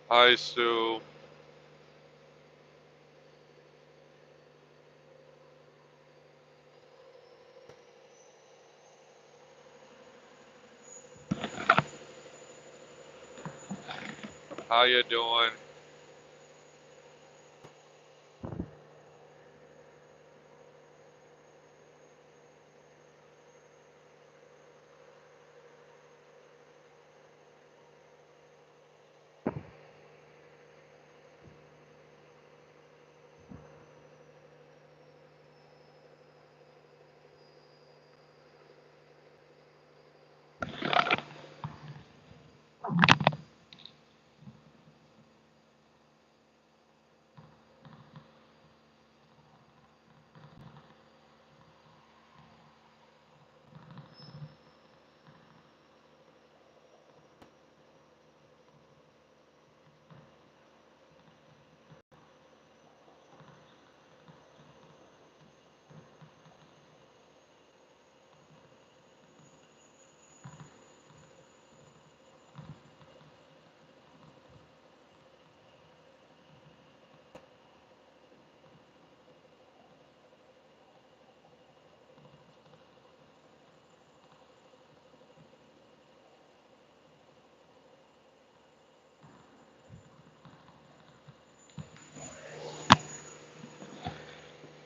Hi, Sue. How you doing?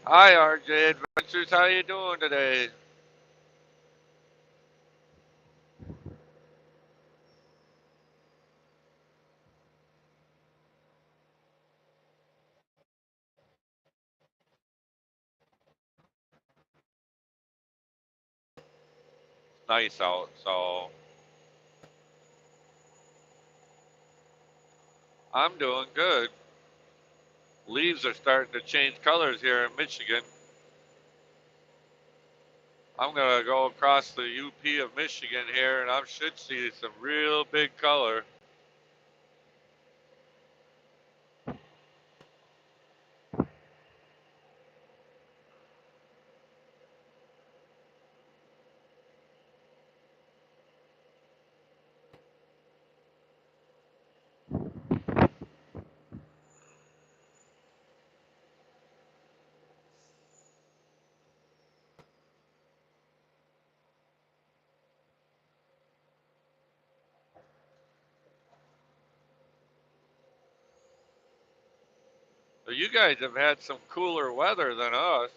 Hi, RJ Adventures. How you doing today? Nice out. So I'm doing good. Leaves are starting to change colors here in Michigan. I'm gonna go across the UP of Michigan here, and I should see some real big color. So you guys have had some cooler weather than us.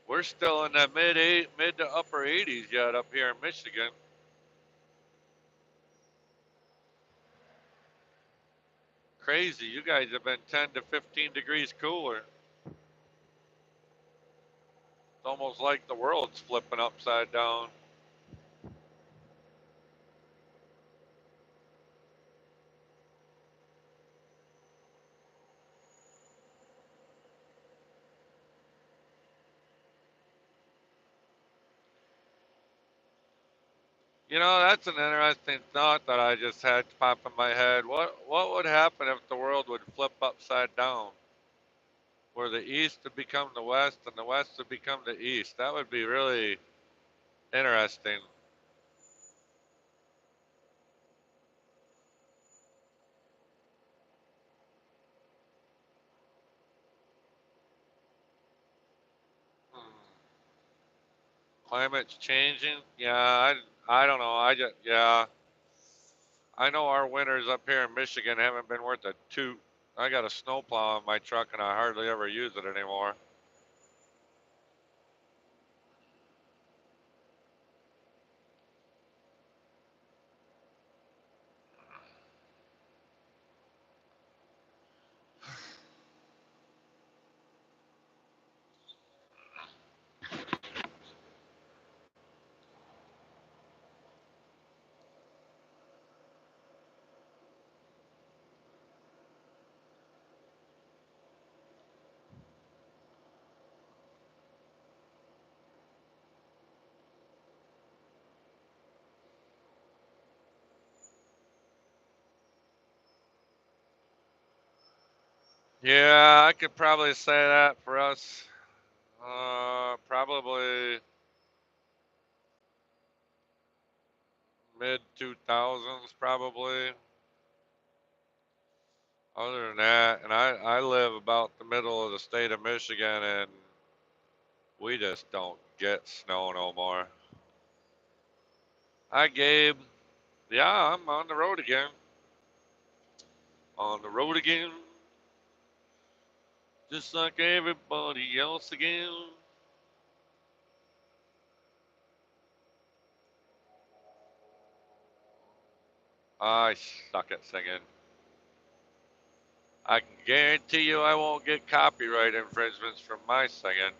We're still in the mid to upper 80s yet up here in Michigan. Crazy. You guys have been 10 to 15 degrees cooler. It's almost like the world's flipping upside down. You know, that's an interesting thought that I just had pop in my head. What would happen if the world would flip upside down, where the East would become the West and the West would become the East? That would be really interesting. Hmm. Climate's changing. Yeah, I don't know. Yeah, I know our winters up here in Michigan haven't been worth a toot. I got a snowplow in my truck and I hardly ever use it anymore. Yeah, I could probably say that for us. Probably mid 2000s, probably. Other than that, and I live about the middle of the state of Michigan, and we just don't get snow no more. Hi, Gabe. Yeah, I'm on the road again. On the road again, just like everybody else again. I suck at singing. I can guarantee you I won't get copyright infringements from my singing.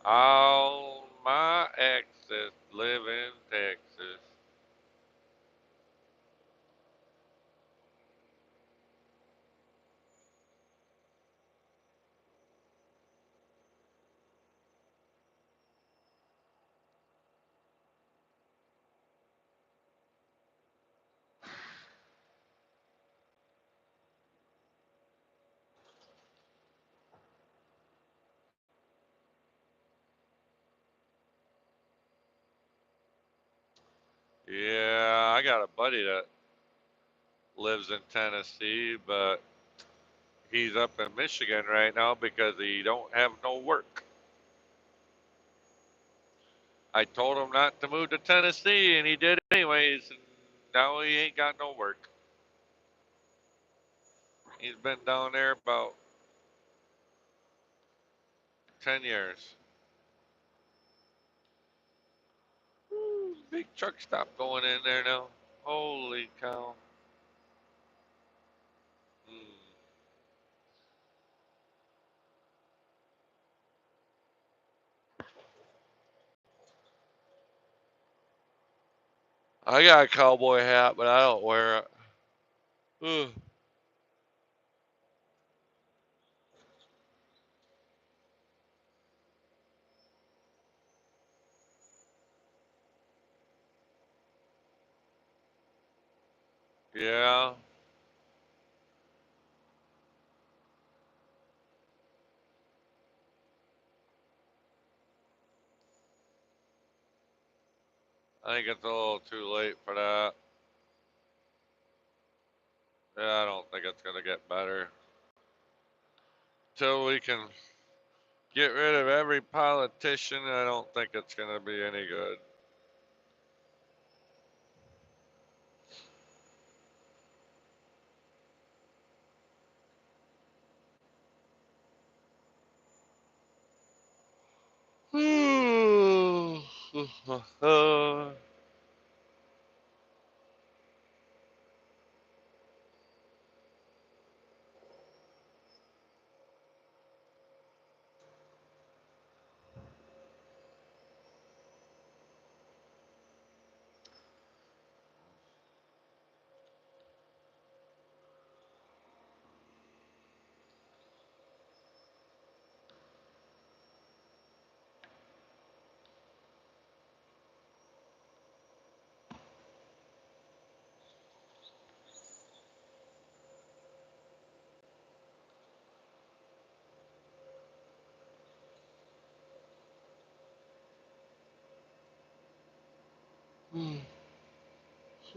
All my exes live in Texas. Yeah, I got a buddy that lives in Tennessee, but he's up in Michigan right now because he don't have no work. I told him not to move to Tennessee, and he did anyways. And now he ain't got no work. He's been down there about 10 years. Ooh, big truck stop going in there now. Holy cow. Mm. I got a cowboy hat, but I don't wear it. Ugh. Yeah, I think it's a little too late for that. Yeah, I don't think it's gonna get better till we can get rid of every politician. I don't think it's gonna be any good.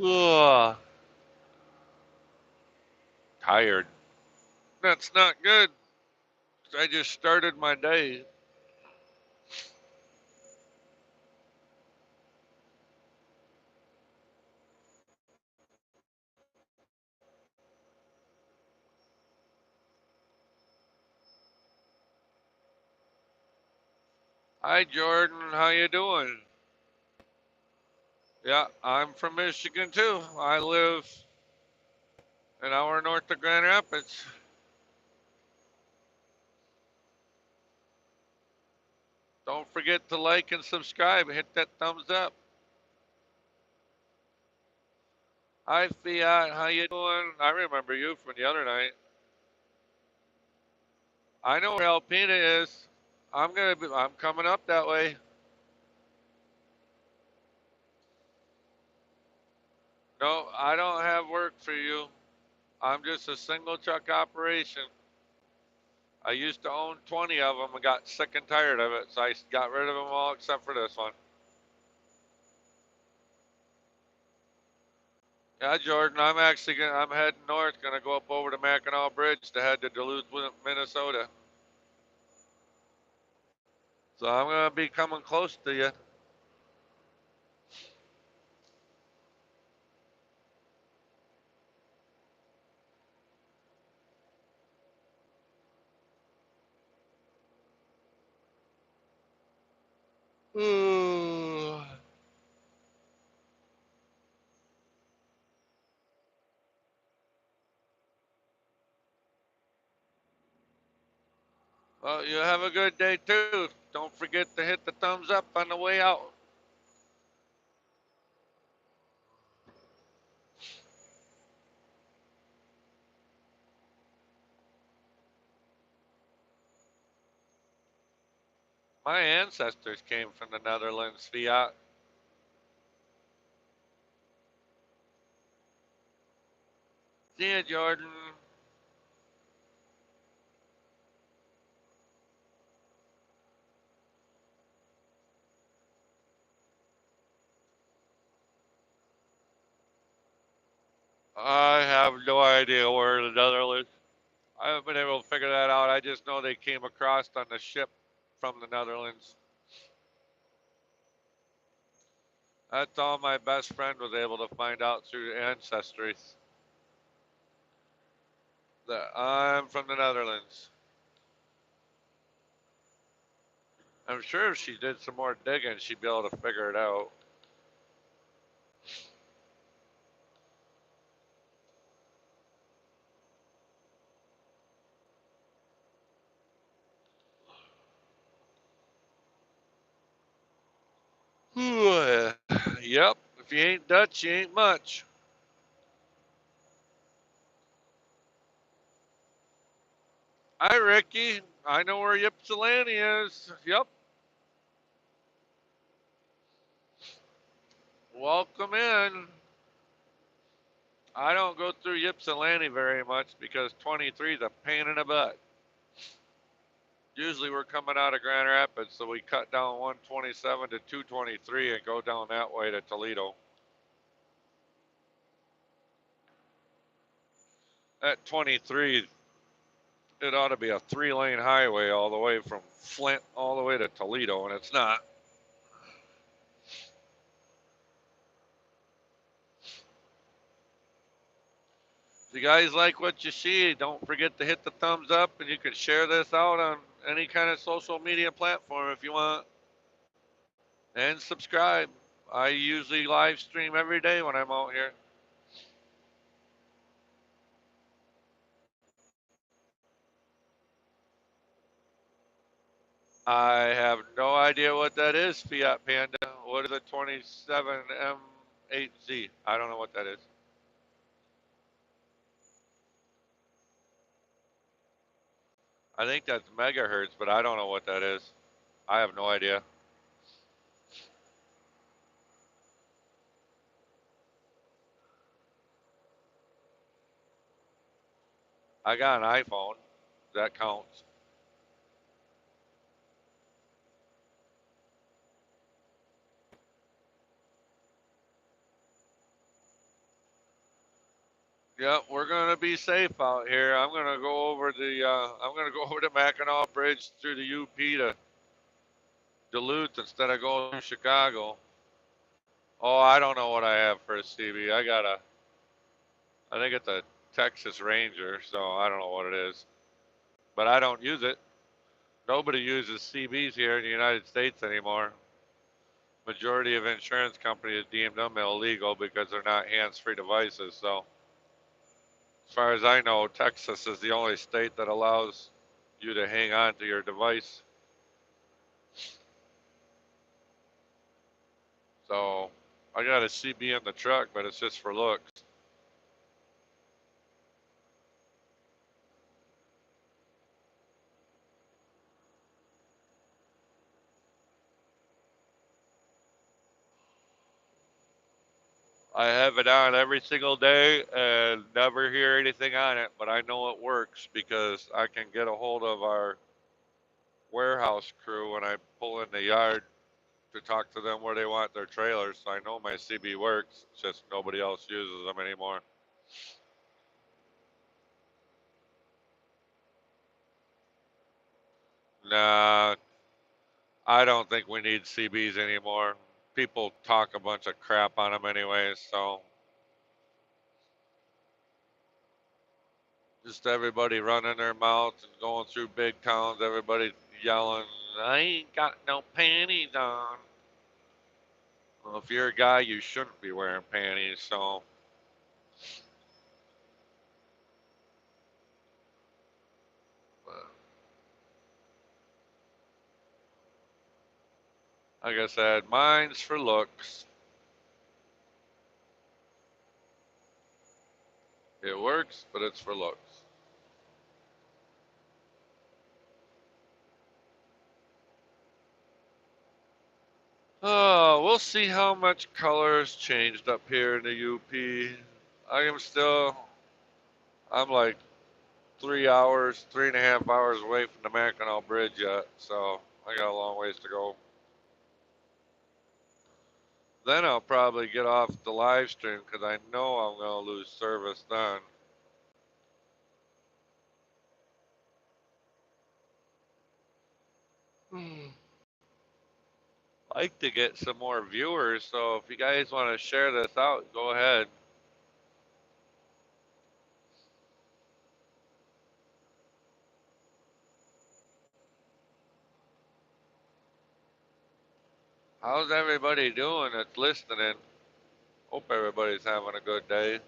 Ugh. Tired. That's not good. I just started my day. Hi, Jordan. How you doing? Yeah, I'm from Michigan too. I live an hour north of Grand Rapids. Don't forget to like and subscribe. Hit that thumbs up. Hi, Fiat. How you doing? I remember you from the other night. I know where Alpena is. I'm coming up that way. No, I don't have work for you. I'm just a single truck operation. I used to own 20 of them and got sick and tired of it, so I got rid of them all except for this one. Yeah, Jordan, I'm actually I'm heading north, gonna go up over the Mackinac Bridge to head to Duluth, Minnesota. So I'm gonna be coming close to you. Well, you have a good day too. Don't forget to hit the thumbs up on the way out. My ancestors came from the Netherlands, Fiat. See you, Jordan. I have no idea where the Netherlands. I haven't been able to figure that out. I just know they came across on the ship from the Netherlands. That's all my best friend was able to find out through ancestry. That I'm from the Netherlands. I'm sure if she did some more digging, she'd be able to figure it out. Yep. If you ain't Dutch, you ain't much. Hi, Ricky. I know where Ypsilanti is. Yep. Welcome in. I don't go through Ypsilanti very much because 23 is a pain in the butt. Usually we're coming out of Grand Rapids, so we cut down 127 to 223 and go down that way to Toledo. At 23, it ought to be a 3-lane highway all the way from Flint all the way to Toledo, and it's not. If you guys like what you see, don't forget to hit the thumbs up, and you can share this out on any kind of social media platform if you want. And subscribe. I usually live stream every day when I'm out here. I have no idea what that is, Fiat Panda. What is a 27M8Z? I don't know what that is. I think that's megahertz, but I don't know what that is. I have no idea. I got an iPhone. That counts. Yep, we're gonna be safe out here. I'm gonna go over the I'm gonna go over the Mackinac Bridge through the UP to Duluth instead of going to Chicago. Oh, I don't know what I have for a CB. I think it's a Texas Ranger, so I don't know what it is. But I don't use it. Nobody uses CBs here in the United States anymore. Majority of insurance companies deem them illegal because they're not hands-free devices. So, as far as I know, Texas is the only state that allows you to hang on to your device. So, I got a CB in the truck, but it's just for looks. I have it on every single day and never hear anything on it, but I know it works because I can get a hold of our warehouse crew when I pull in the yard to talk to them where they want their trailers. So I know my CB works. It's just nobody else uses them anymore. Nah, I don't think we need CBs anymore. People talk a bunch of crap on them anyways. So just everybody running their mouths and going through big towns. Everybody yelling, "I ain't got no panties on." Well, if you're a guy, you shouldn't be wearing panties. So, like I said, mine's for looks. It works, but it's for looks. Oh, we'll see how much color has changed up here in the UP. I'm like 3 hours, 3.5 hours away from the Mackinac Bridge yet, so I got a long ways to go. Then I'll probably get off the live stream because I know I'm going to lose service then. I'd like to get some more viewers, so if you guys want to share this out, go ahead. How's everybody doing that's listening? Hope everybody's having a good day.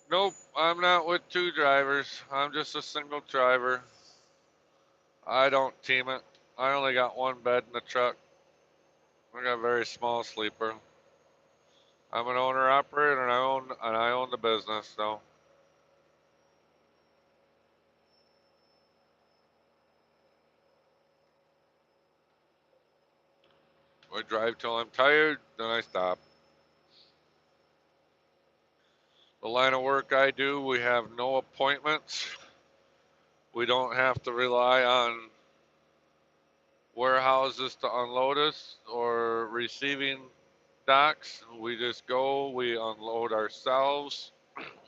Nope, I'm not with two drivers. I'm just a single driver. I don't team it. I only got one bed in the truck. I got a very small sleeper. I'm an owner operator and I own the business, so I drive till I'm tired, then I stop. The line of work I do, we have no appointments. We don't have to rely on warehouses to unload us or receiving docks. We just go, we unload ourselves.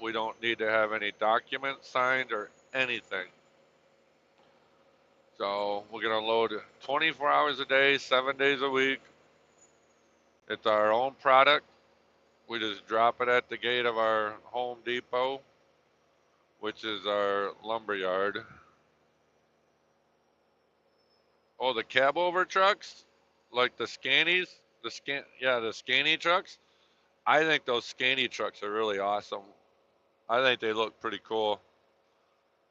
We don't need to have any documents signed or anything. So we're going to unload 24 hours a day, 7 days a week. It's our own product. We just drop it at the gate of our Home Depot, which is our lumber yard. Oh, the cab over trucks, like the scannies, the scanny trucks. I think those scanny trucks are really awesome. I think they look pretty cool.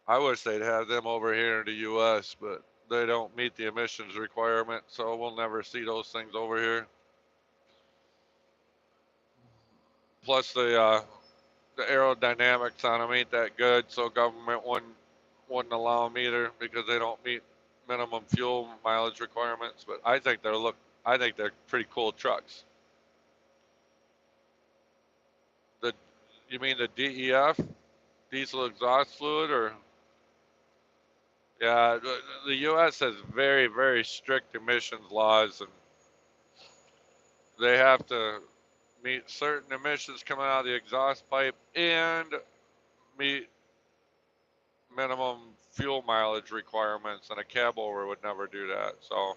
I wish they'd have them over here in the U.S., but they don't meet the emissions requirement, so we'll never see those things over here. Plus, the aerodynamics on them ain't that good, so government wouldn't allow them either because they don't meet minimum fuel mileage requirements. But I think they're pretty cool trucks. The You mean the DEF, diesel exhaust fluid, or yeah, the U.S. has very strict emissions laws, and they have to meet certain emissions coming out of the exhaust pipe and meet minimum fuel mileage requirements, and a cab over would never do that. So,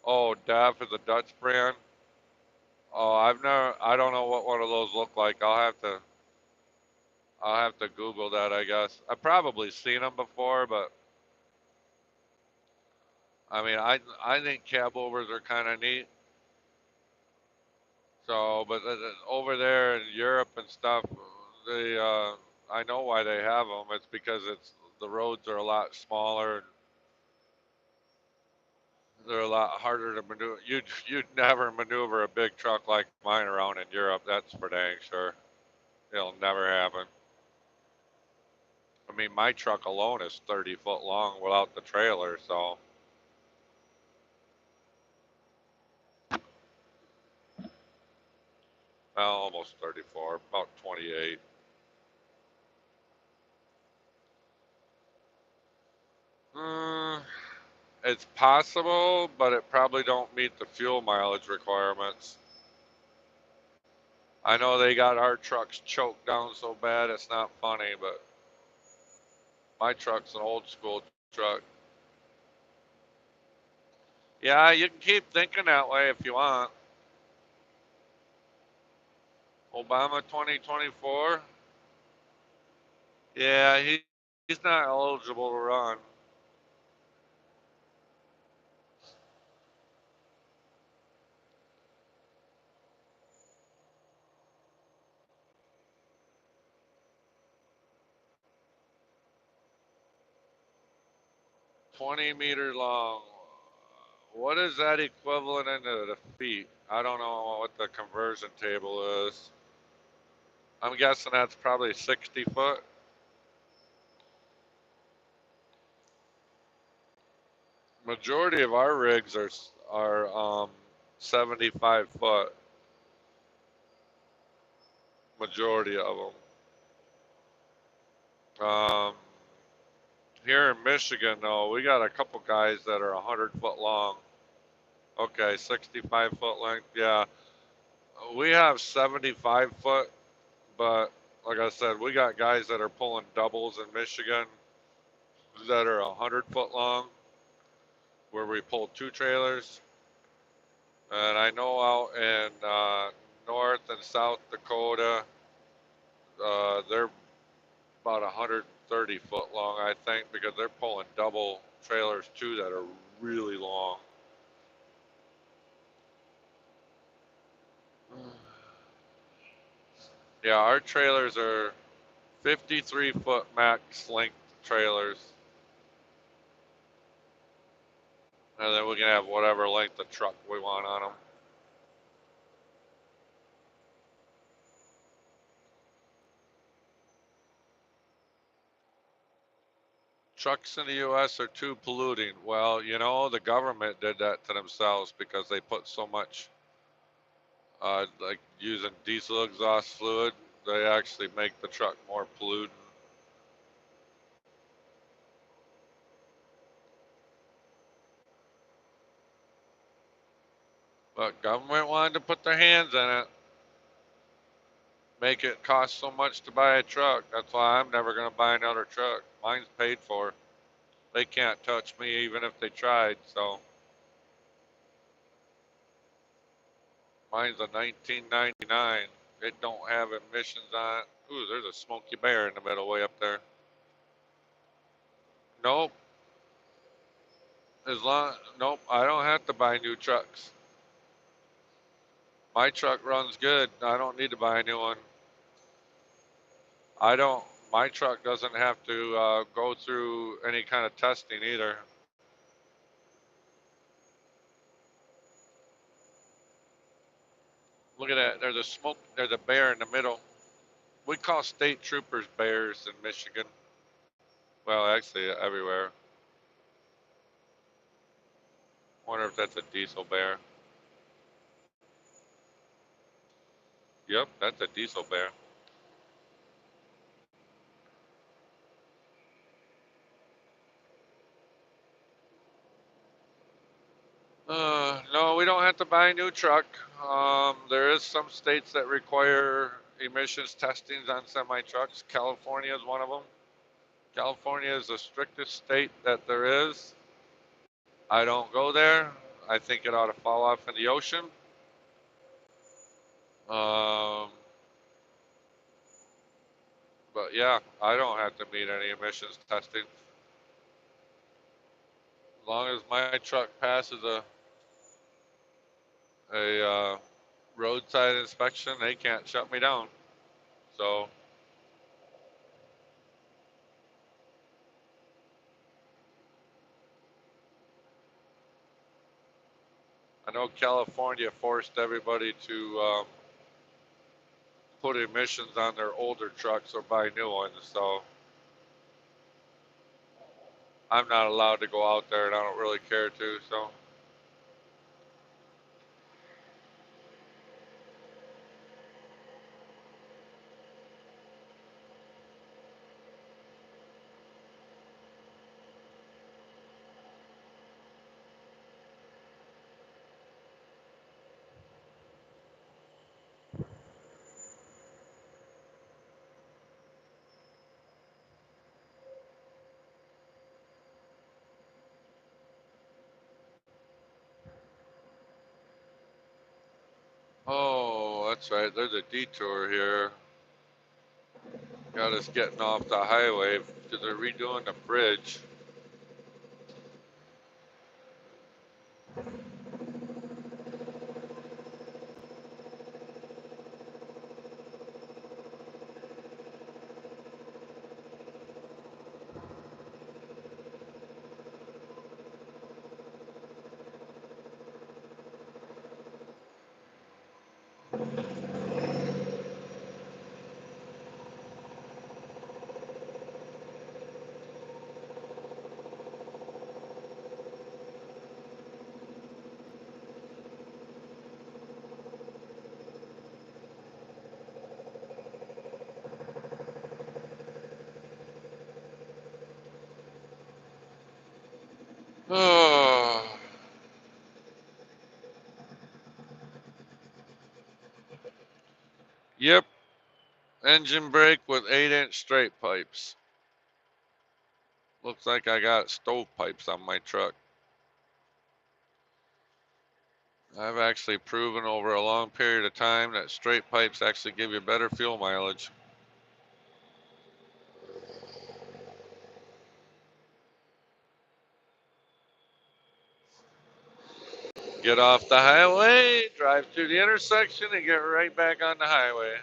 oh, DAF is a Dutch brand. Oh, I don't know what one of those look like. I'll have to Google that, I guess. I've probably seen them before, but I mean, I think cab overs are kind of neat. So, but over there in Europe and stuff, I know why they have them. It's because the roads are a lot smaller. They're a lot harder to maneuver. You'd never maneuver a big truck like mine around in Europe. That's for dang sure. It'll never happen. I mean, my truck alone is 30 foot long without the trailer, so well, almost 34, about 28. Mm, it's possible, but it probably don't meet the fuel mileage requirements. I know they got our trucks choked down so bad it's not funny, but my truck's an old school truck. Yeah, you can keep thinking that way if you want. Obama 2024? Yeah, he's not eligible to run. 20-meter long. What is that equivalent into the feet? I don't know what the conversion table is. I'm guessing that's probably 60 foot. Majority of our rigs are 75 foot. Majority of them. Here in Michigan, though, we got a couple guys that are 100 foot long. Okay, 65 foot length. Yeah, we have 75 foot, but like I said, we got guys that are pulling doubles in Michigan that are 100 foot long, where we pull two trailers. And I know out in North and South Dakota, they're about 130 foot long, I think, because they're pulling double trailers too that are really long. Yeah, our trailers are 53 foot max length trailers, and then we can have whatever length of truck we want on them. Trucks in the U.S. are too polluting. Well, the government did that to themselves because they put so much, like using diesel exhaust fluid. They actually make the truck more pollutant. But government wanted to put their hands in it, make it cost so much to buy a truck. That's why I'm never going to buy another truck. Mine's paid for. They can't touch me even if they tried. So mine's a 1999. It don't have emissions on it. Ooh, there's a Smoky Bear in the middle way up there. Nope. Nope, I don't have to buy new trucks. My truck runs good. I don't need to buy a new one. I don't. My truck doesn't have to go through any kind of testing either. Look at that. There's a smoke. There's a bear in the middle. We call state troopers bears in Michigan. Well, actually, everywhere. Wonder if that's a diesel bear. Yep, that's a diesel bear. No, we don't have to buy a new truck. There is some states that require emissions testings on semi trucks. California is one of them. California is the strictest state that there is. I don't go there. I think it ought to fall off in the ocean. Um, but yeah, I don't have to meet any emissions testing. As long as my truck passes a roadside inspection, they can't shut me down. So I know California forced everybody to put emissions on their older trucks or buy new ones. So I'm not allowed to go out there, and I don't really care to. So, oh, that's right. There's a detour here. Got us getting off the highway because they're redoing the bridge. Oh, yep. Engine brake with 8-inch straight pipes. Looks like I got stovepipes on my truck. I've actually proven over a long period of time that straight pipes actually give you better fuel mileage. Get off the highway, drive through the intersection, and get right back on the highway.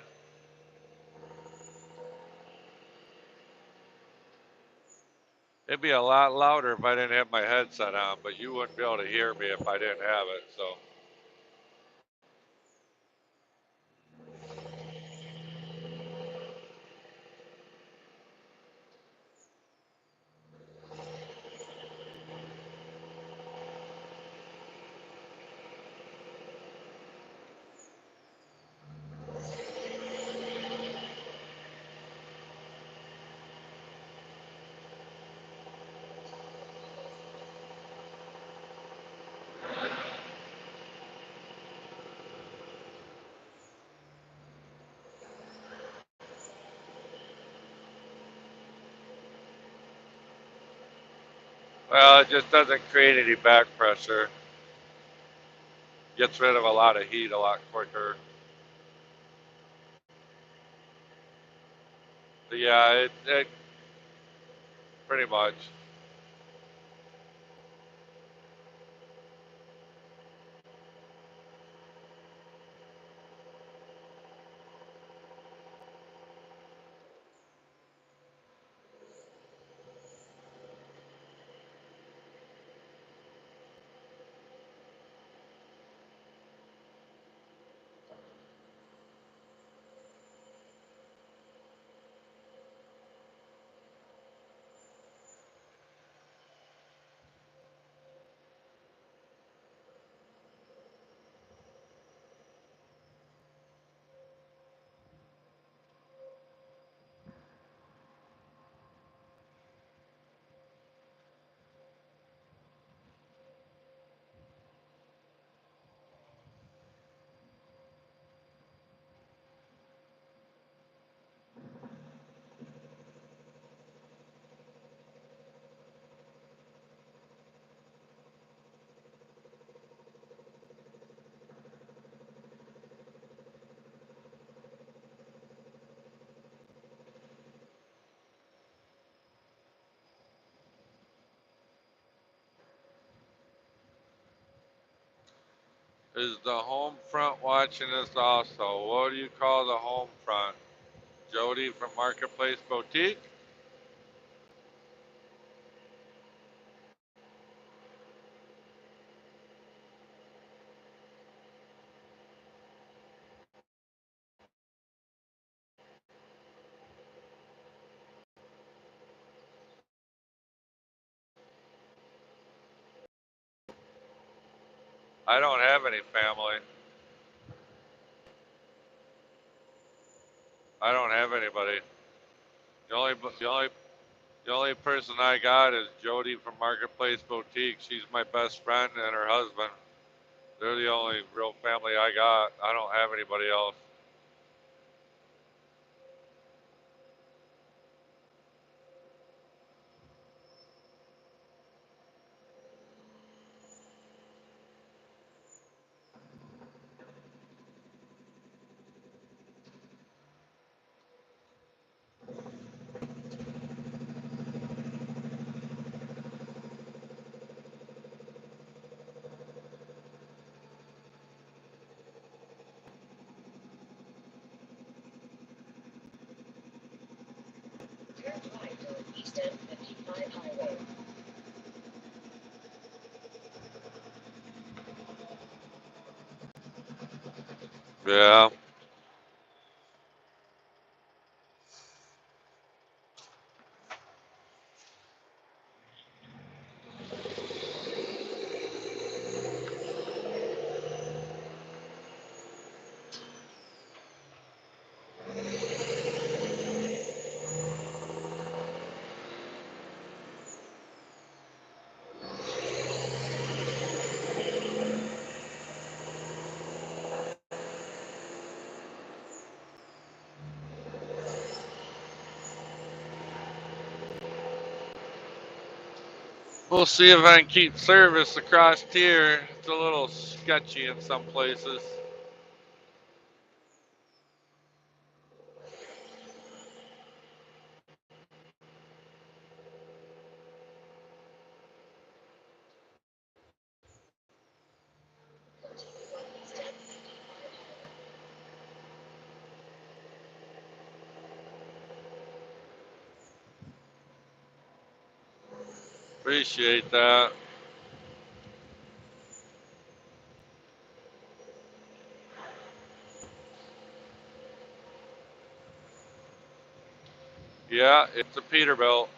It'd be a lot louder if I didn't have my headset on, but you wouldn't be able to hear me if I didn't have it. So, well, it just doesn't create any back pressure. Gets rid of a lot of heat a lot quicker. But yeah, it pretty much. Is the home front watching this also? What do you call the home front? Jody from Marketplace Boutique? I don't have any family. I don't have anybody. The only the only the only person I got is Jody from Marketplace Boutique. She's my best friend and her husband. They're the only real family I got. I don't have anybody else. Yeah. We'll see if I can keep service across here. It's a little sketchy in some places. Appreciate that. Yeah, it's a Peterbilt.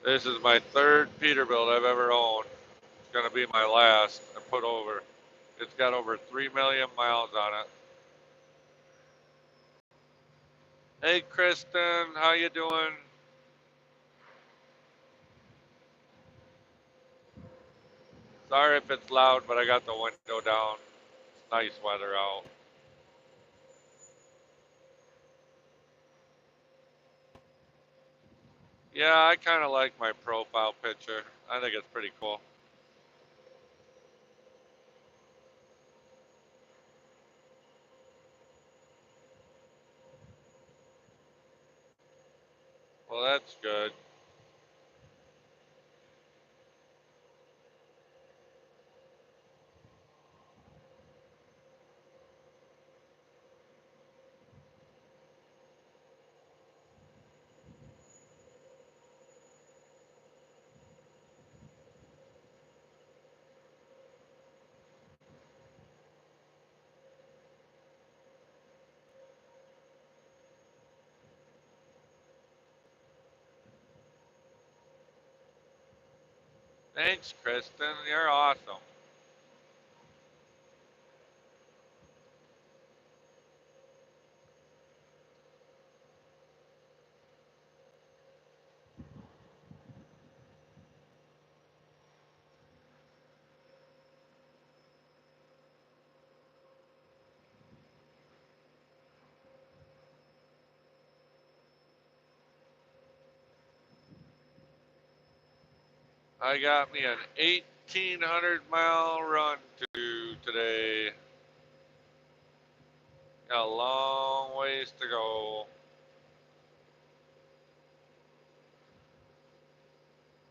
This is my third Peterbilt I've ever owned. It's going to be my last I put over. It's got over 3 million miles on it. Hey, Kristen, how you doing? Sorry if it's loud, but I got the window down. It's nice weather out. Yeah, I kind of like my profile picture. I think it's pretty cool. Well, that's good. Thanks, Kristen. You're awesome. I got me an 1,800-mile run to do today. Got a long ways to go.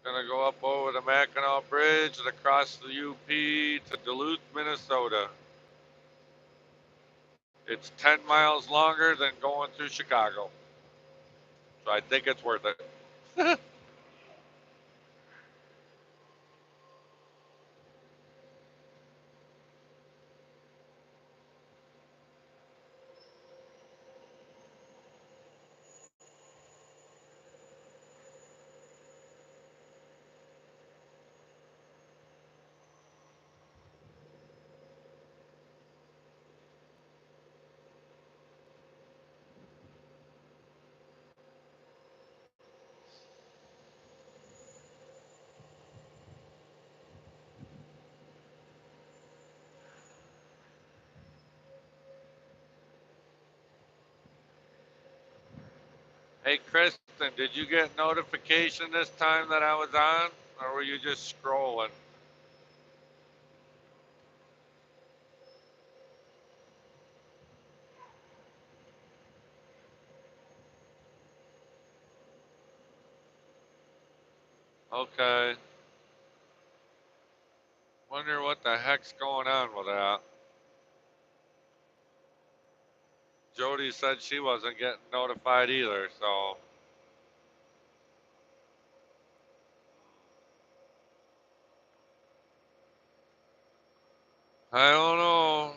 Gonna go up over the Mackinac Bridge and across the UP to Duluth, Minnesota. It's 10 miles longer than going through Chicago. So I think it's worth it. Hey, Kristen, did you get notification this time that I was on, or were you just scrolling? Okay. Wonder what the heck's going on with that. Jody said she wasn't getting notified either, so I don't know.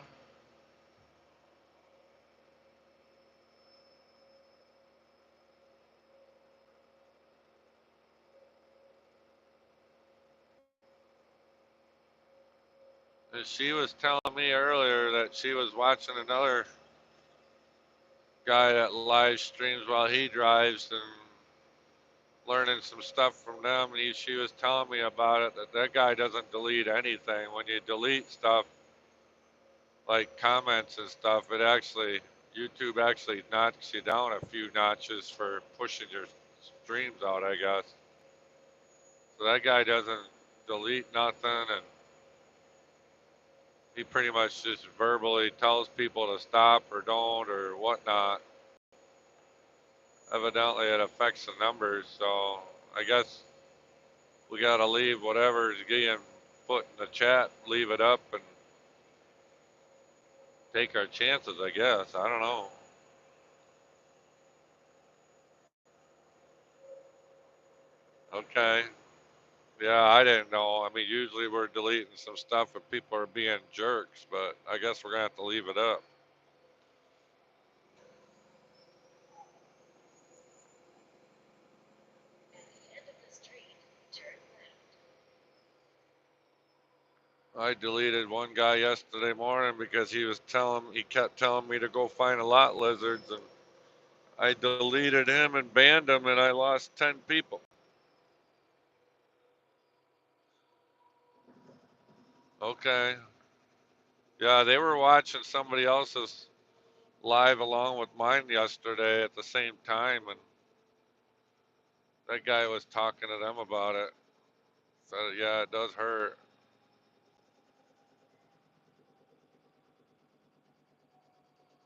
She was telling me earlier that she was watching another guy that live streams while he drives and learning some stuff from them. And she was telling me about it that that guy doesn't delete anything. When you delete stuff like comments and stuff, it actually YouTube actually knocks you down a few notches for pushing your streams out, I guess. So that guy doesn't delete nothing, and he pretty much just verbally tells people to stop or don't or whatnot. Evidently, it affects the numbers, so I guess we got to leave whatever's getting put in the chat, leave it up, and take our chances, I guess. I don't know. Okay. Yeah, I didn't know. I mean, usually we're deleting some stuff if people are being jerks, but I guess we're going to have to leave it up. I deleted one guy yesterday morning because he kept telling me to go find a lot lizards, and I deleted him and banned him, and I lost 10 people. Okay. Yeah, they were watching somebody else's live along with mine yesterday at the same time, and that guy was talking to them about it. Said, yeah, it does hurt.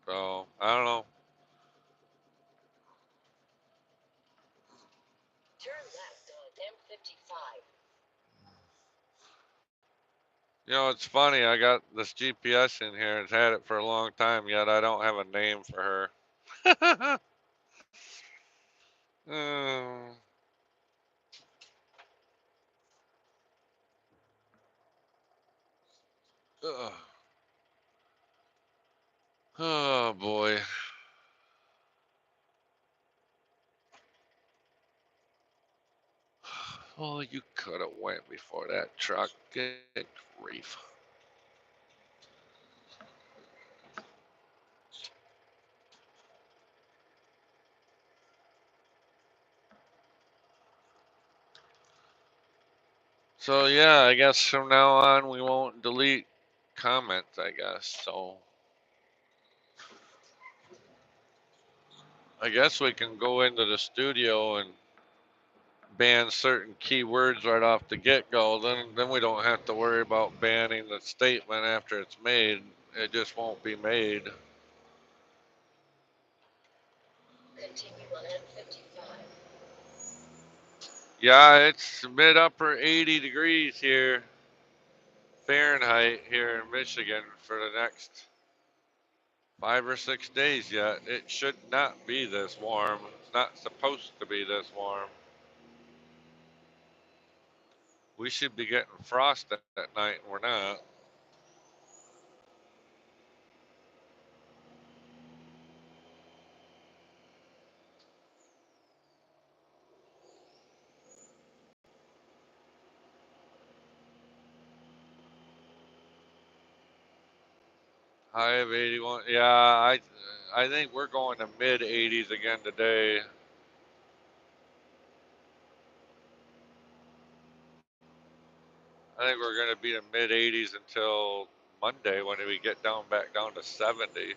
So I don't know. You know, it's funny. I got this GPS in here. It's had it for a long time, yet I don't have a name for her. Oh, ugh. Oh boy. Oh, you could have went before that truck. Good grief. So yeah, I guess from now on we won't delete comments, I guess. So I guess we can go into the studio and ban certain keywords right off the get-go. Then we don't have to worry about banning the statement after it's made. It just won't be made. Yeah, it's mid upper 80 degrees here, Fahrenheit here in Michigan for the next 5 or 6 days yet. It should not be this warm. It's not supposed to be this warm. We should be getting frost at night, and we're not. High of 81. Yeah, I think we're going to mid 80s again today. I think we're going to be in mid 80s until Monday when we get down back down to 70.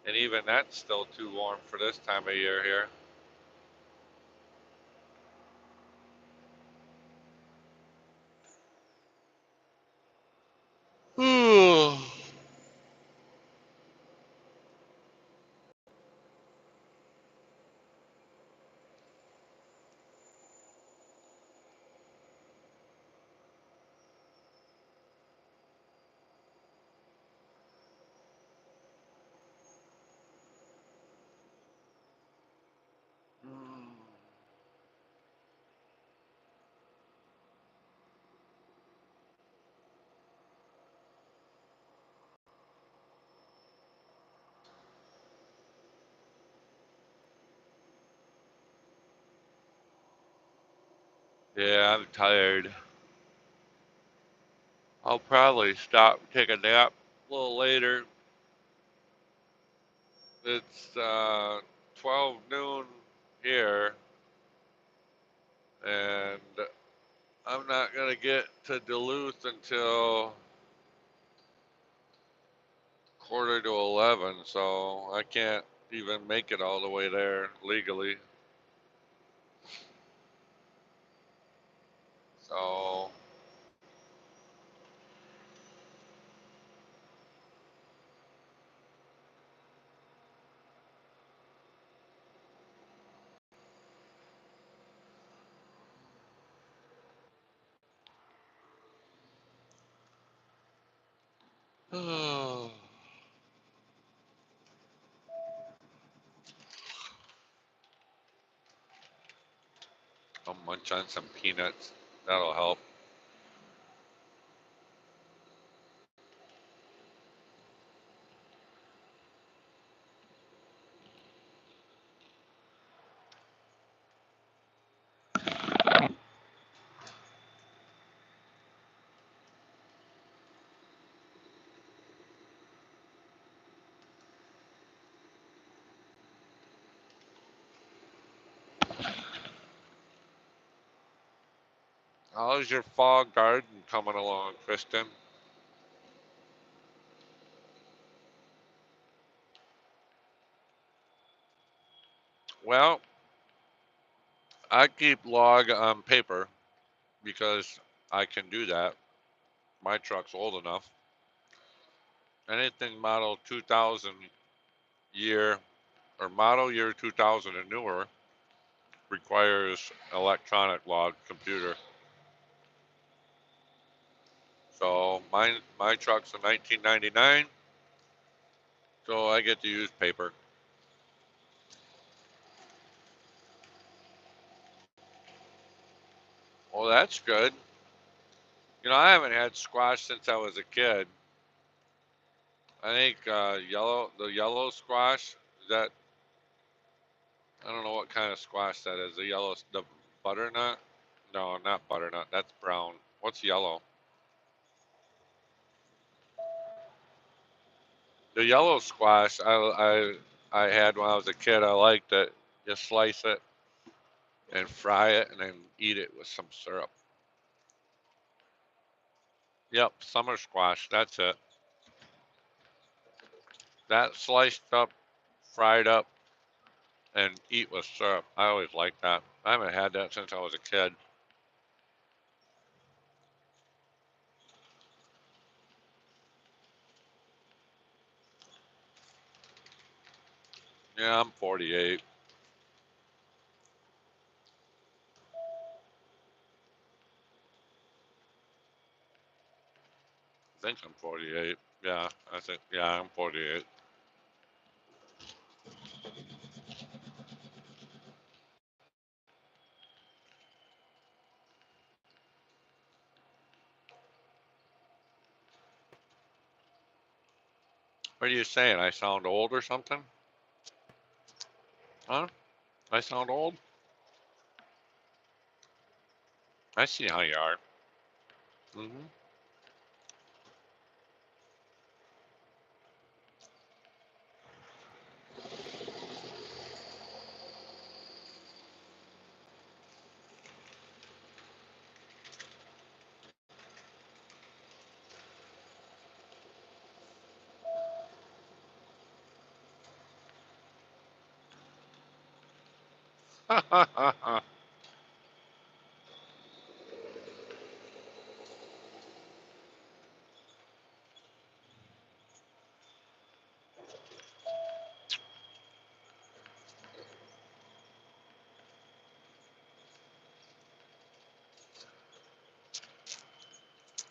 And even that's still too warm for this time of year here. Yeah, I'm tired. I'll probably stop, take a nap a little later. It's 12 noon here, and I'm not gonna get to Duluth until quarter to 11, so I can't even make it all the way there legally. So, I'll munch on some peanuts. That'll help. How's your fall garden coming along, Kristen? Well, I keep log on paper because I can do that. My truck's old enough. Anything model 2000 year or model year 2000 and newer requires electronic log computer. So my truck's a 1999, so I get to use paper. Well, that's good. I haven't had squash since I was a kid. I think the yellow squash, is that I don't know what kind of squash that is. The butternut? No, not butternut. That's brown. What's yellow? The yellow squash I had when I was a kid. I liked it. Just slice it and fry it and then eat it with some syrup. Yep, summer squash. That's it. That sliced up, fried up, and eat with syrup. I always liked that. I haven't had that since I was a kid. Yeah, I'm 48. I think I'm 48. Yeah, I think. Yeah, I'm 48. What are you saying? I sound old or something? Huh? I sound old? I see how you are. Hmm.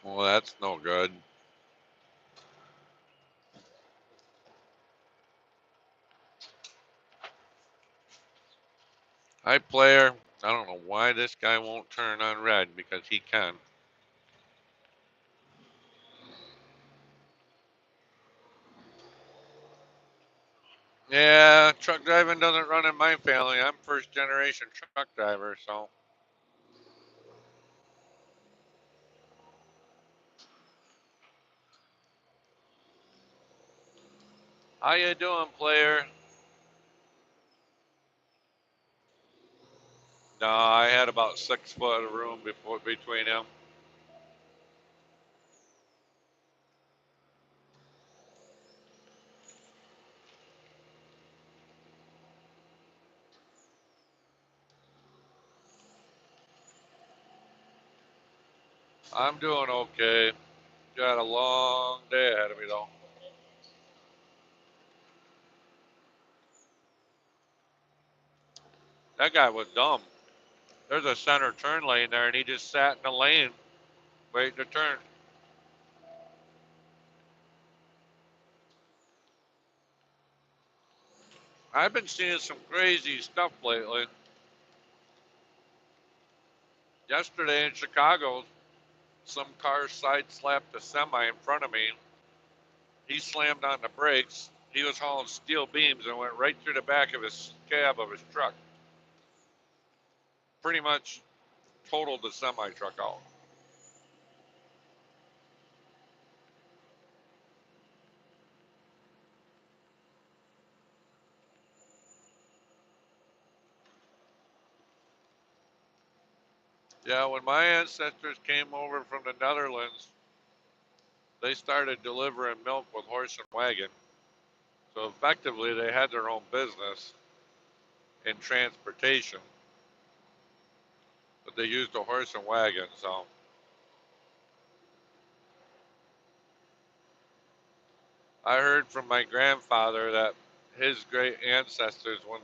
Well, that's no good. Hi, player. I don't know why this guy won't turn on red because he can. Yeah, truck driving doesn't run in my family. I'm first generation truck driver, so. How you doing, player? No, I had about 6 foot of room before between him. I'm doing okay. Got a long day ahead of me though. That guy was dumb. There's a center turn lane there, and he just sat in the lane waiting to turn. I've been seeing some crazy stuff lately. Yesterday in Chicago, some car side slapped a semi in front of me. He slammed on the brakes. He was hauling steel beams and went right through the back of his cab of his truck. Pretty much totaled the semi truck out. Yeah, when my ancestors came over from the Netherlands, they started delivering milk with horse and wagon. So effectively, they had their own business in transportation, but they used a horse and wagon. So I heard from my grandfather that his great ancestors, when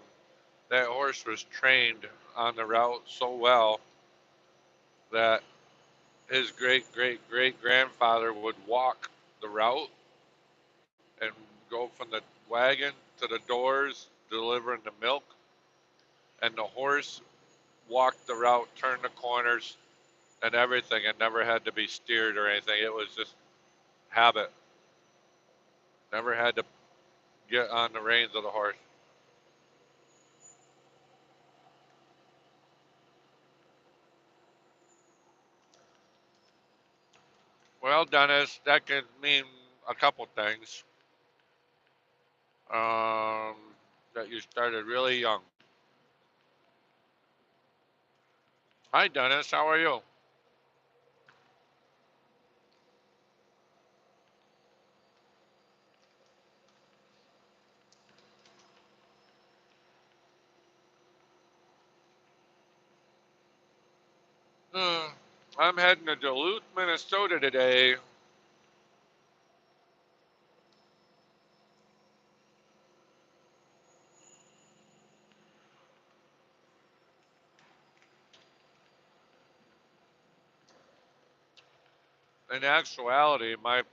that horse was trained on the route so well that his great great great grandfather would walk the route and go from the wagon to the doors delivering the milk, and the horse walked the route, turned the corners, and everything, and never had to be steered or anything. It was just habit. Never had to get on the reins of the horse. Well, Dennis, that could mean a couple things. Um, that you started really young. Hi, Dennis. How are you? Uh, I'm heading to Duluth, Minnesota today. In actuality, my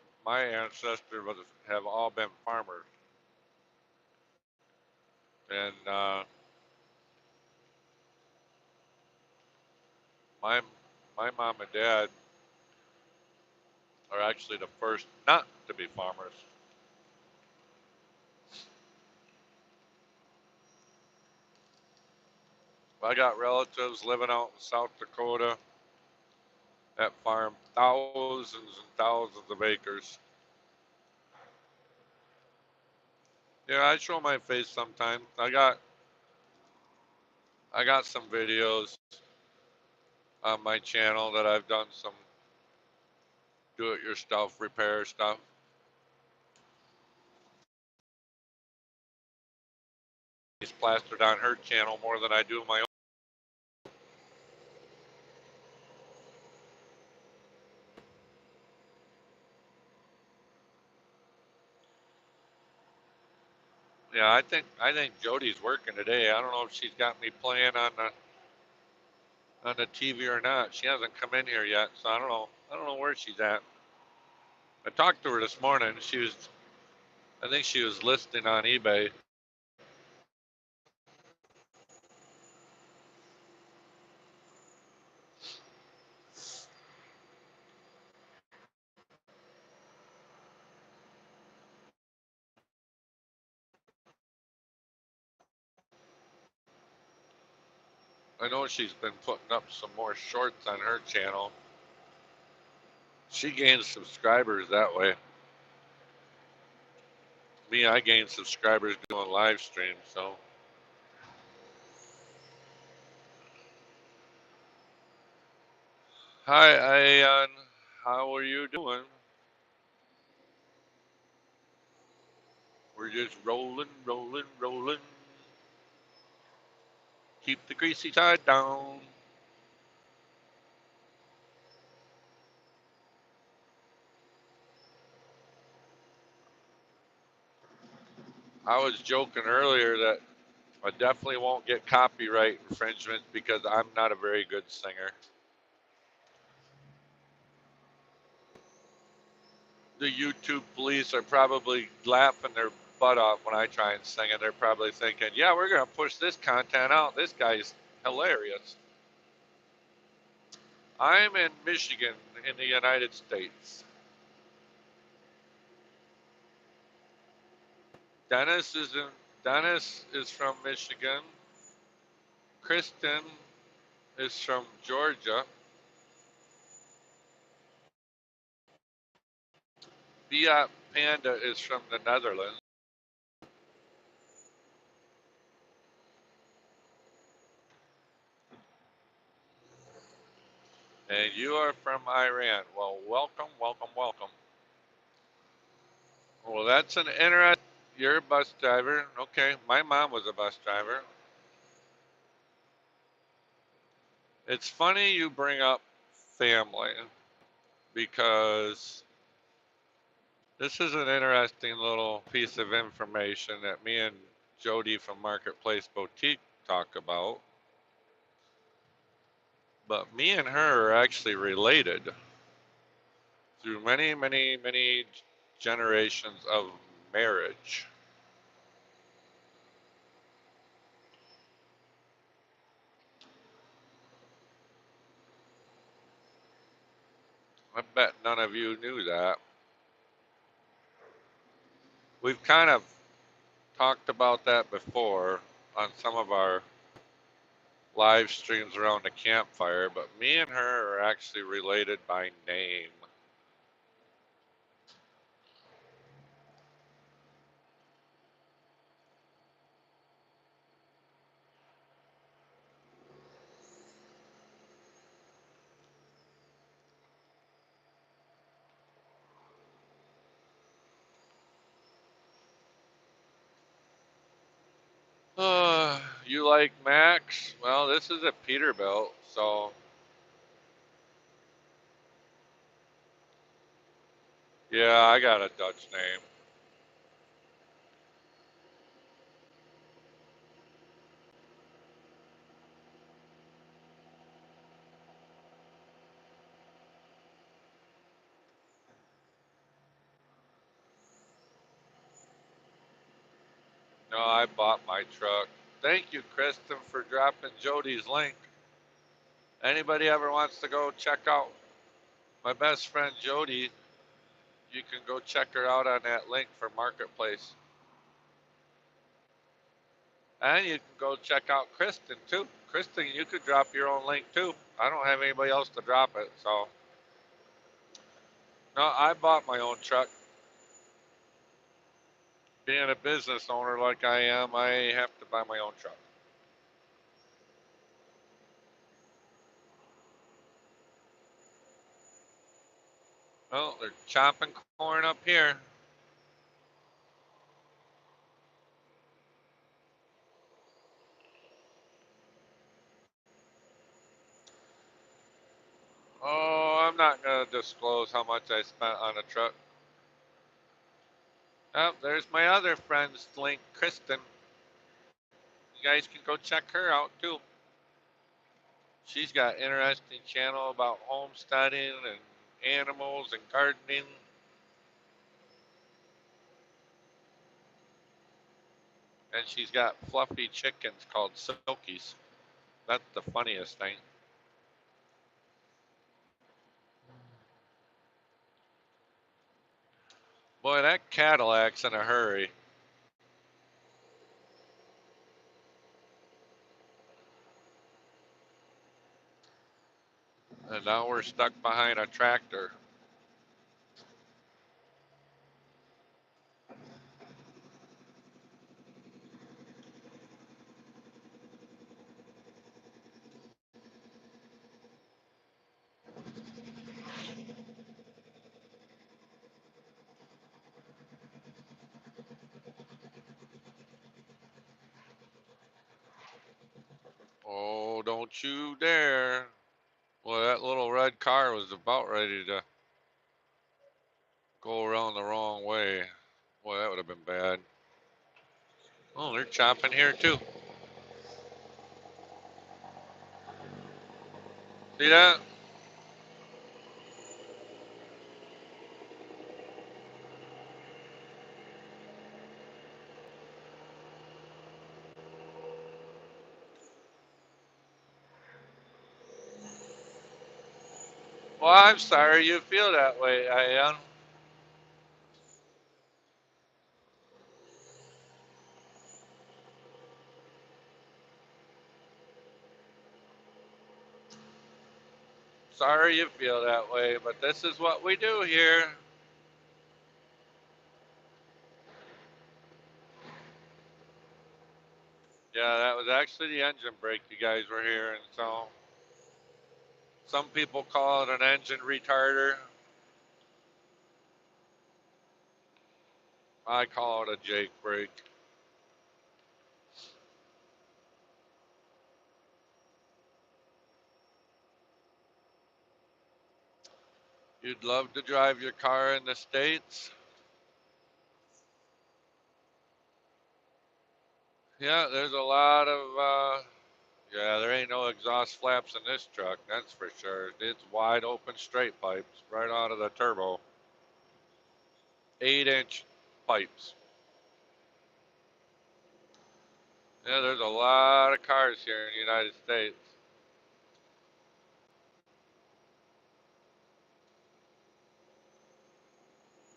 ancestors have all been farmers, and my my mom and dad are actually the first not to be farmers. I got relatives living out in South Dakota that farm thousands and thousands of acres. Yeah, I show my face sometimes. I got some videos on my channel that I've done some do-it-yourself repair stuff. It's plastered on her channel more than I do my own. Yeah, I think Jody's working today. I don't know if she's got me playing on the TV or not. She hasn't come in here yet, so I don't know. I don't know where she's at. I talked to her this morning. I think she was listing on eBay. I know she's been putting up some more shorts on her channel. She gains subscribers that way. Me, I gain subscribers doing live streams. So, hi, Ian. How are you doing? We're just rolling, rolling, rolling. Keep the greasy side down. I was joking earlier that I definitely won't get copyright infringement because I'm not a very good singer. The YouTube police are probably laughing their butt off when I try and sing, and they're probably thinking, yeah, we're going to push this content out. This guy's hilarious. I'm in Michigan in the United States. Dennis is in Dennis is from Michigan. Kristen is from Georgia. Fiat Panda is from the Netherlands. And you are from Iran. Well, welcome, welcome, welcome. Well, that's an interesting. You're a bus driver. Okay, my mom was a bus driver. It's funny you bring up family because this is an interesting little piece of information that me and Jody from Marketplace Boutique talk about. But me and her are actually related through many, many, many generations of marriage. I bet none of you knew that. We've kind of talked about that before on some of our live streams around the campfire, but me and her are actually related by name. You like Max? Well, this is a Peterbilt, so yeah, I got a Dutch name. No, I bought my truck. Thank you, Kristen, for dropping Jody's link. Anybody ever wants to go check out my best friend Jody, you can go check her out on that link for Marketplace. And you can go check out Kristen too. Kristen, you could drop your own link too. I don't have anybody else to drop it, so no, I bought my own truck. Being a business owner like I am, I have to buy my own truck. Well, they're chopping corn up here. Oh, I'm not gonna disclose how much I spent on a truck. Oh, there's my other friend's link, Kristen. You guys can go check her out too. She's got interesting channel about homesteading and animals and gardening. And she's got fluffy chickens called Silkies. That's the funniest thing. Boy, that Cadillac's in a hurry. And now we're stuck behind a tractor. Oh, don't you dare. Well, that little red car was about ready to go around the wrong way. Boy, that would have been bad. Oh, they're chopping here too. See that? Well, I'm sorry you feel that way, I am. Sorry you feel that way, but this is what we do here. Yeah, that was actually the engine brake you guys were hearing. So some people call it an engine retarder. I call it a Jake brake. You'd love to drive your car in the States? Yeah, there's a lot of, yeah, there ain't no exhaust flaps in this truck, that's for sure. It's wide open straight pipes right out of the turbo. 8-inch pipes. Yeah, there's a lot of cars here in the United States.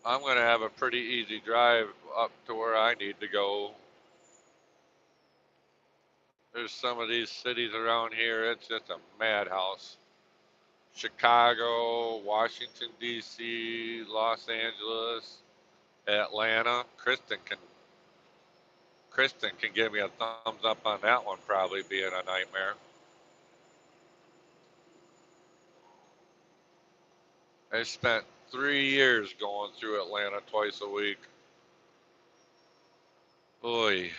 I'm going to have a pretty easy drive up to where I need to go. There's some of these cities around here, it's just a madhouse. Chicago, Washington, D.C., Los Angeles, Atlanta. Kristen can give me a thumbs up on that one probably being a nightmare. I spent 3 years going through Atlanta twice a week. Boy,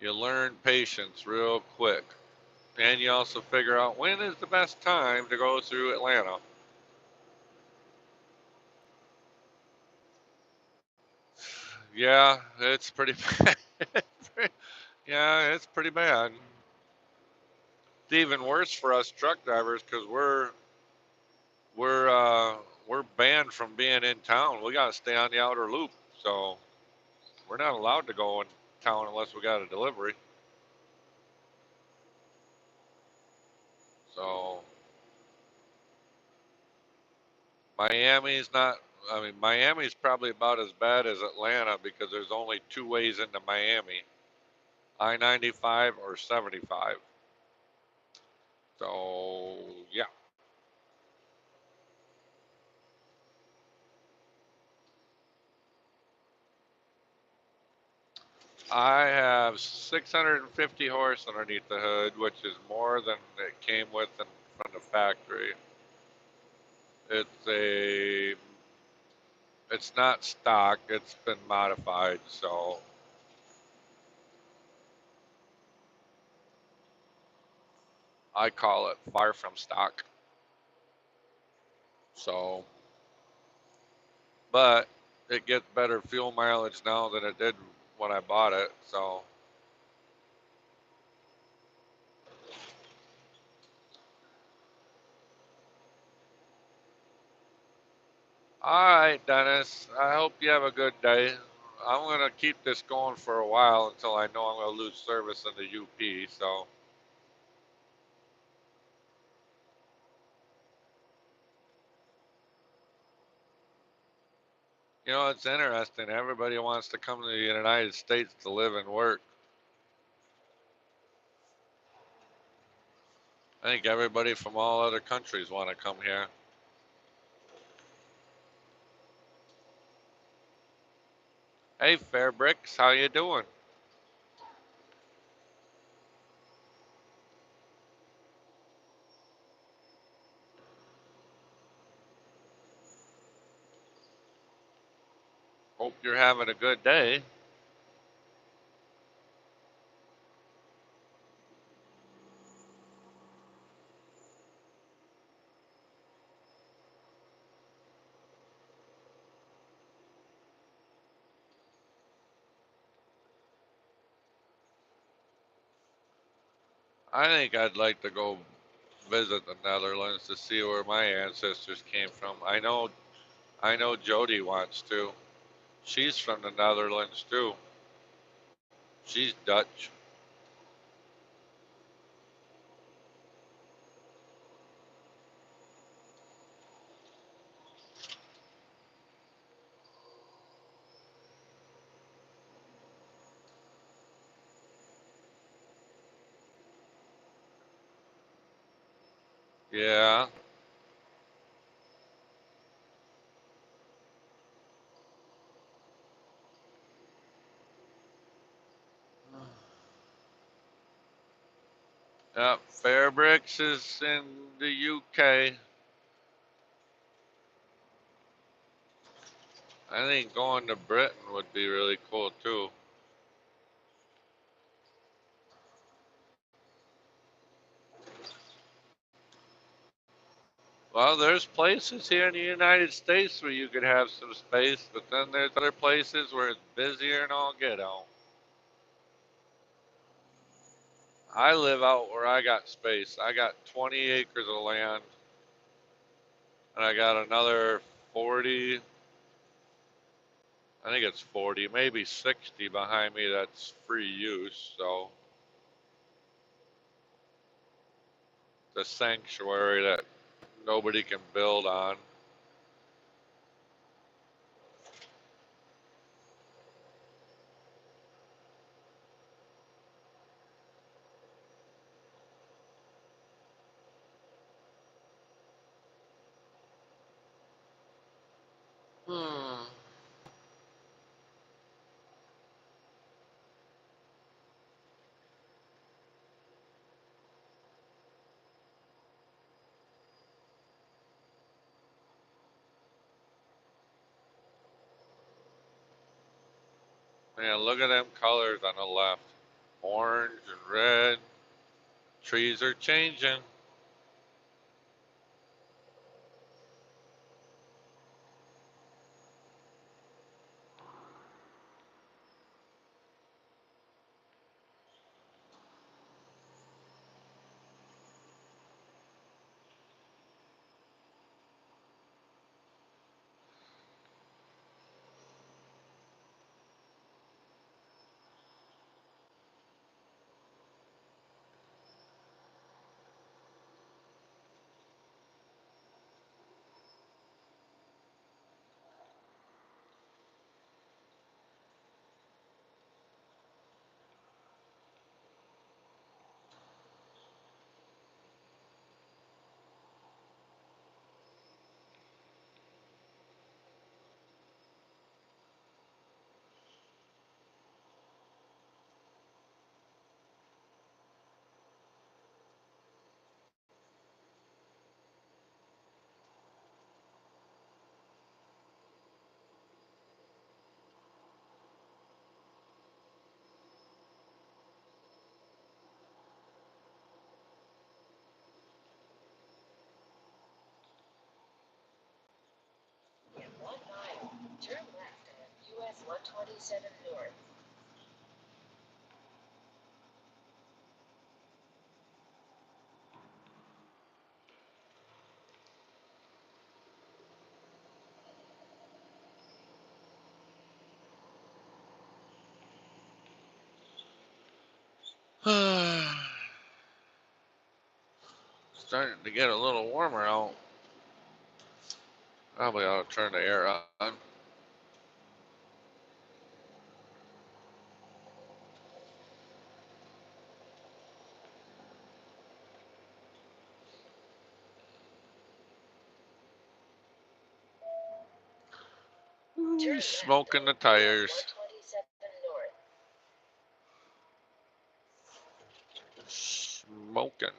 you learn patience real quick. And you also figure out when is the best time to go through Atlanta. Yeah, it's pretty bad. Yeah, it's pretty bad. It's even worse for us truck drivers because we're uh, we're banned from being in town. We got to stay on the outer loop, so we're not allowed to go in town unless we got a delivery. So Miami's not. I mean, Miami's probably about as bad as Atlanta because there's only two ways into Miami: I-95 or 75. So yeah, I have 650 horse underneath the hood, which is more than it came with from the factory. It's a, it's not stock. It's been modified, so I call it far from stock. So but it gets better fuel mileage now than it did when I bought it. So, all right, Dennis. I hope you have a good day. I'm gonna keep this going for a while until I know I'm gonna lose service in the UP. So, it's interesting. Everybody wants to come to the United States to live and work. I think everybody from all other countries want to come here. Hey, Fairbricks, how you doing? Hope you're having a good day. I think I'd like to go visit the Netherlands to see where my ancestors came from. I know Jody wants to. She's from the Netherlands too. She's Dutch. Yeah. Yep. Fairbricks is in the UK. I think going to Britain would be really cool too. Well, there's places here in the United States where you could have some space, but then there's other places where it's busier and all get out. I live out where I got space. I got 20 acres of land, and I got another 40, I think it's 40, maybe 60 behind me that's free use. So the sanctuary that nobody can build on. Hmm. Man, look at them colors on the left. Orange and red. Trees are changing. Starting to get a little warmer out. Probably ought to turn the air on. Ooh, smoking the tires. Smoking.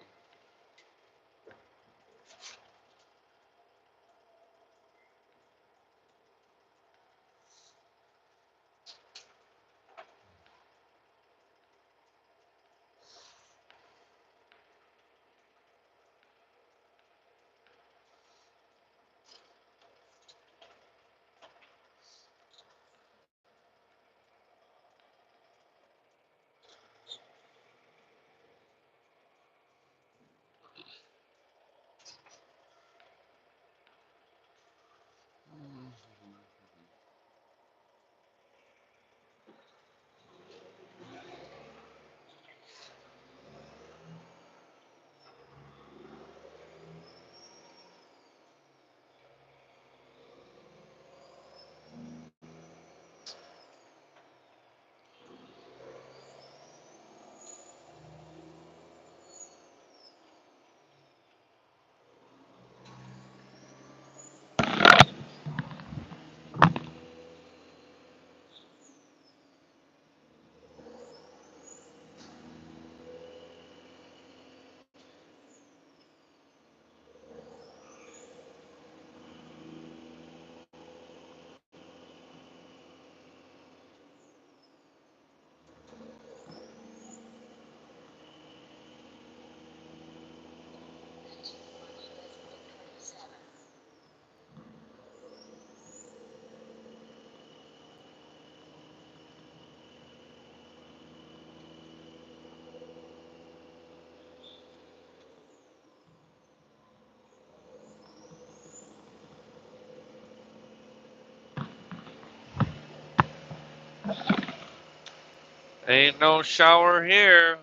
Ain't no shower here.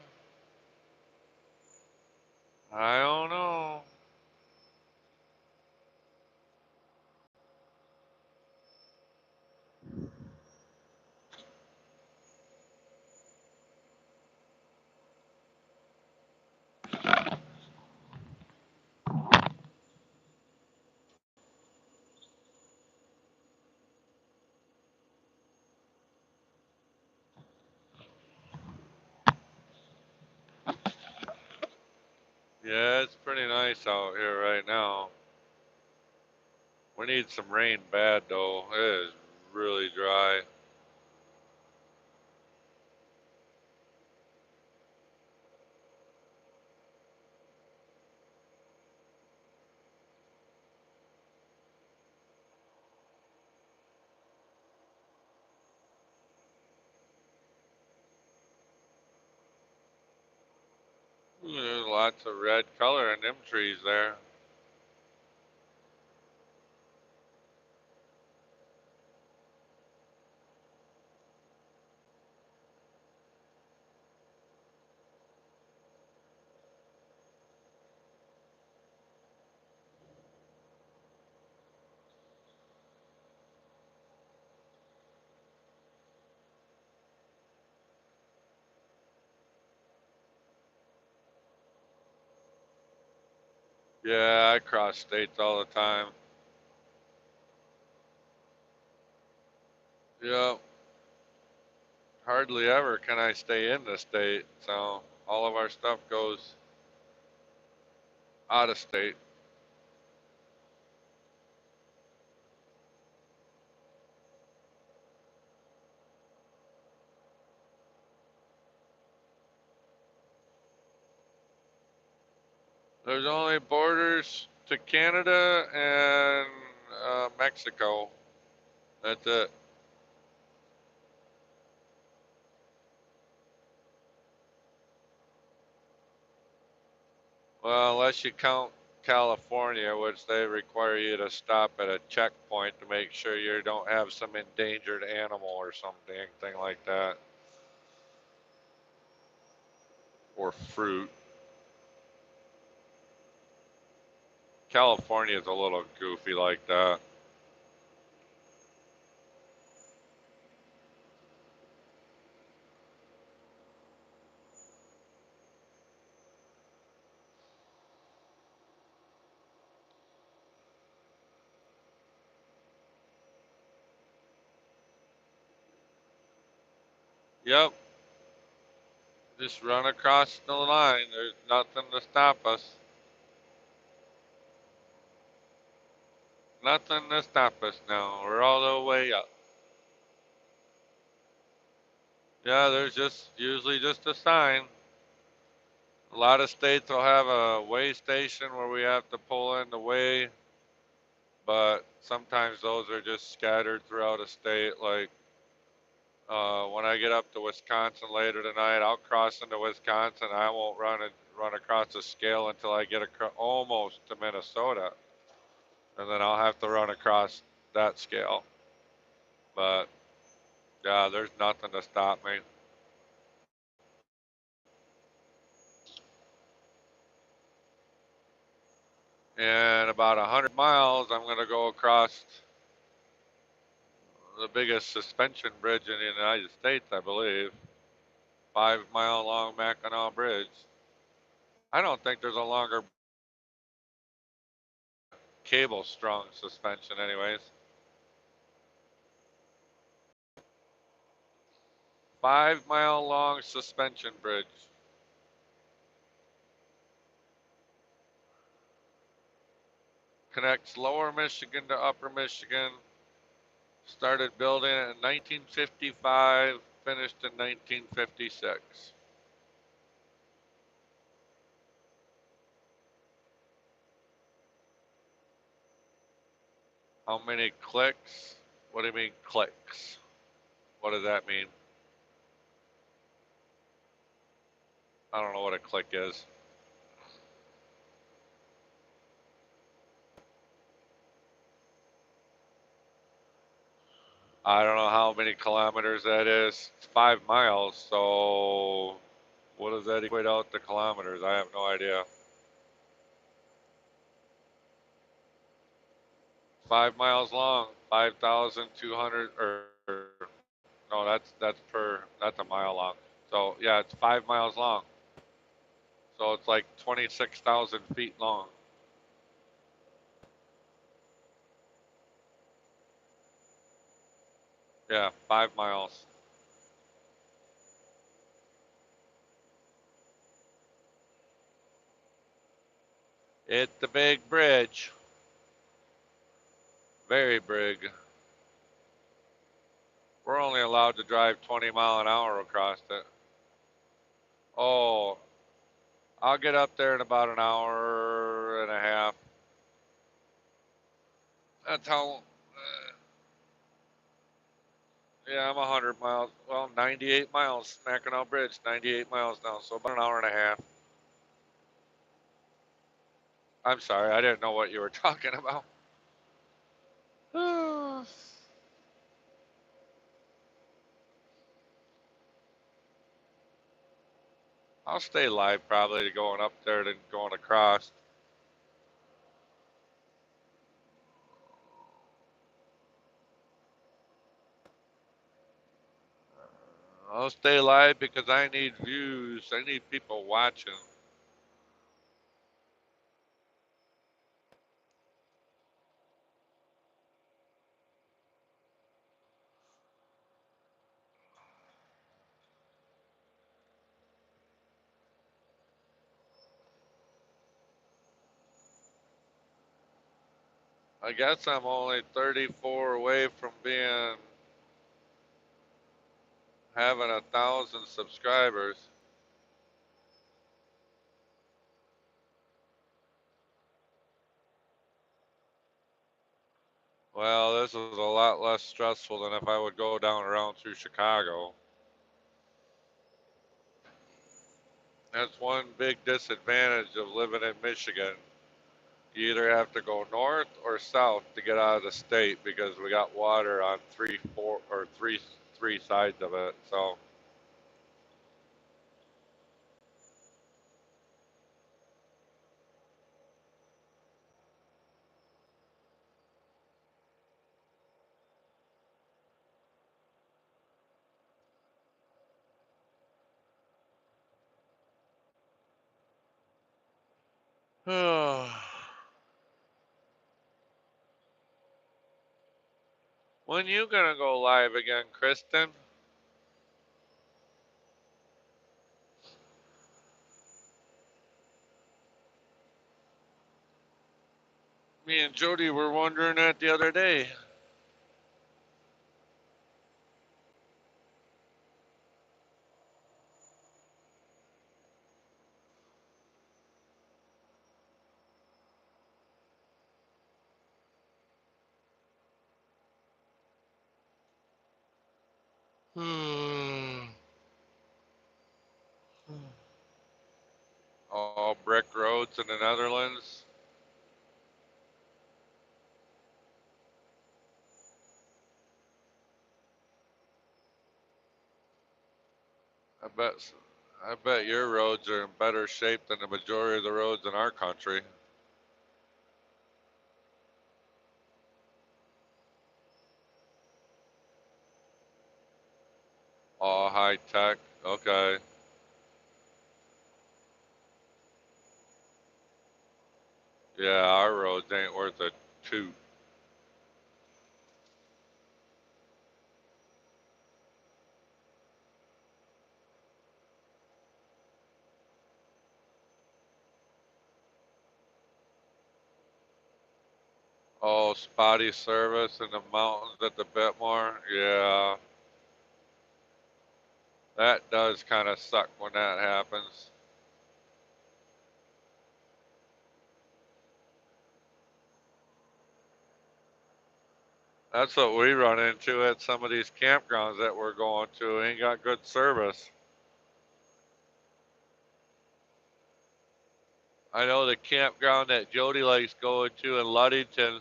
I don't know. Yeah, it's pretty nice out here right now. We need some rain bad though. It is really dry. There's lots of red color in them trees there. Yeah, I cross states all the time. Yep. Hardly ever can I stay in the state, so all of our stuff goes out of state. There's only borders to Canada and Mexico. That's it. Well, unless you count California, which they require you to stop at a checkpoint to make sure you don't have some endangered animal or some dang thing like that, or fruit. California is a little goofy like that. Yep, just run across the line. There's nothing to stop us. Nothing to stop us now. We're all the way up. Yeah, there's just usually just a sign. A lot of states will have a weigh station where we have to pull in the weigh, but sometimes those are just scattered throughout a state. Like when I get up to Wisconsin later tonight, I'll cross into Wisconsin. I won't run across the scale until I get almost to Minnesota, and then I'll have to run across that scale. But yeah, there's nothing to stop me. In about 100 miles, I'm going to go across the biggest suspension bridge in the United States, I believe. 5 mile long Mackinac Bridge. I don't think there's a longer cable strung suspension, anyways. 5 mile long suspension bridge. Connects lower Michigan to upper Michigan. Started building it in 1955, finished in 1956. How many clicks? What do you mean clicks? What does that mean? I don't know what a click is. I don't know how many kilometers that is. It's 5 miles, so what does that equate out to kilometers? I have no idea. 5 miles long, 5,200 or no, that's a mile long. So yeah, it's 5 miles long. So it's like 26,000 feet long. Yeah, 5 miles. It's the big bridge. Very big. We're only allowed to drive 20 mile an hour across it. Oh, I'll get up there in about an hour and a half. That's how. Yeah, I'm 100 miles. Well, 98 miles. Mackinac Bridge, 98 miles now, so about an hour and a half. I'm sorry, I didn't know what you were talking about. I'll stay live probably going up there than going across. I'll stay live because I need views. I need people watching. I guess I'm only 34 away from being having 1,000 subscribers. Well, this is a lot less stressful than if I would go down around through Chicago. That's one big disadvantage of living in Michigan. You either have to go north or south to get out of the state because we got water on three, four, or three sides of it. So, when you gonna go live again, Kristen? Me and Jody were wondering that the other day. All brick roads in the Netherlands. I bet, I bet your roads are in better shape than the majority of the roads in our country. All high tech. Okay. Yeah, our roads ain't worth a toot. Oh, spotty service in the mountains at the Bitmore. Yeah, that does kind of suck when that happens. That's what we run into at some of these campgrounds that we're going to. Ain't got good service. I know the campground that Jody likes going to in Ludington,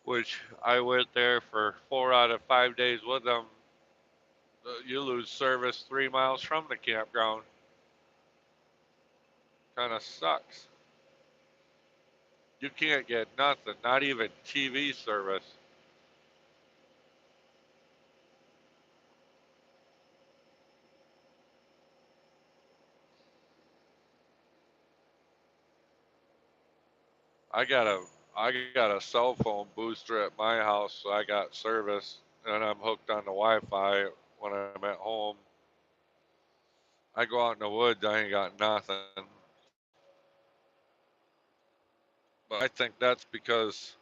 which I went there for 4 out of 5 days with them. You lose service 3 miles from the campground. Kind of sucks. You can't get nothing, not even TV service. I got a I got a cell phone booster at my house, so I got service, and I'm hooked on the Wi-Fi when I'm at home. I go out in the woods, I ain't got nothing. But I think that's because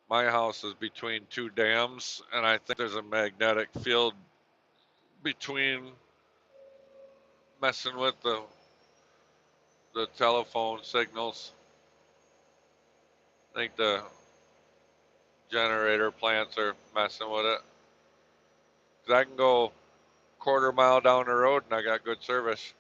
my house is between two dams, and I think there's a magnetic field between messing with the telephone signals. I think the generator plants are messing with it. 'Cause I can go quarter mile down the road and I got good service.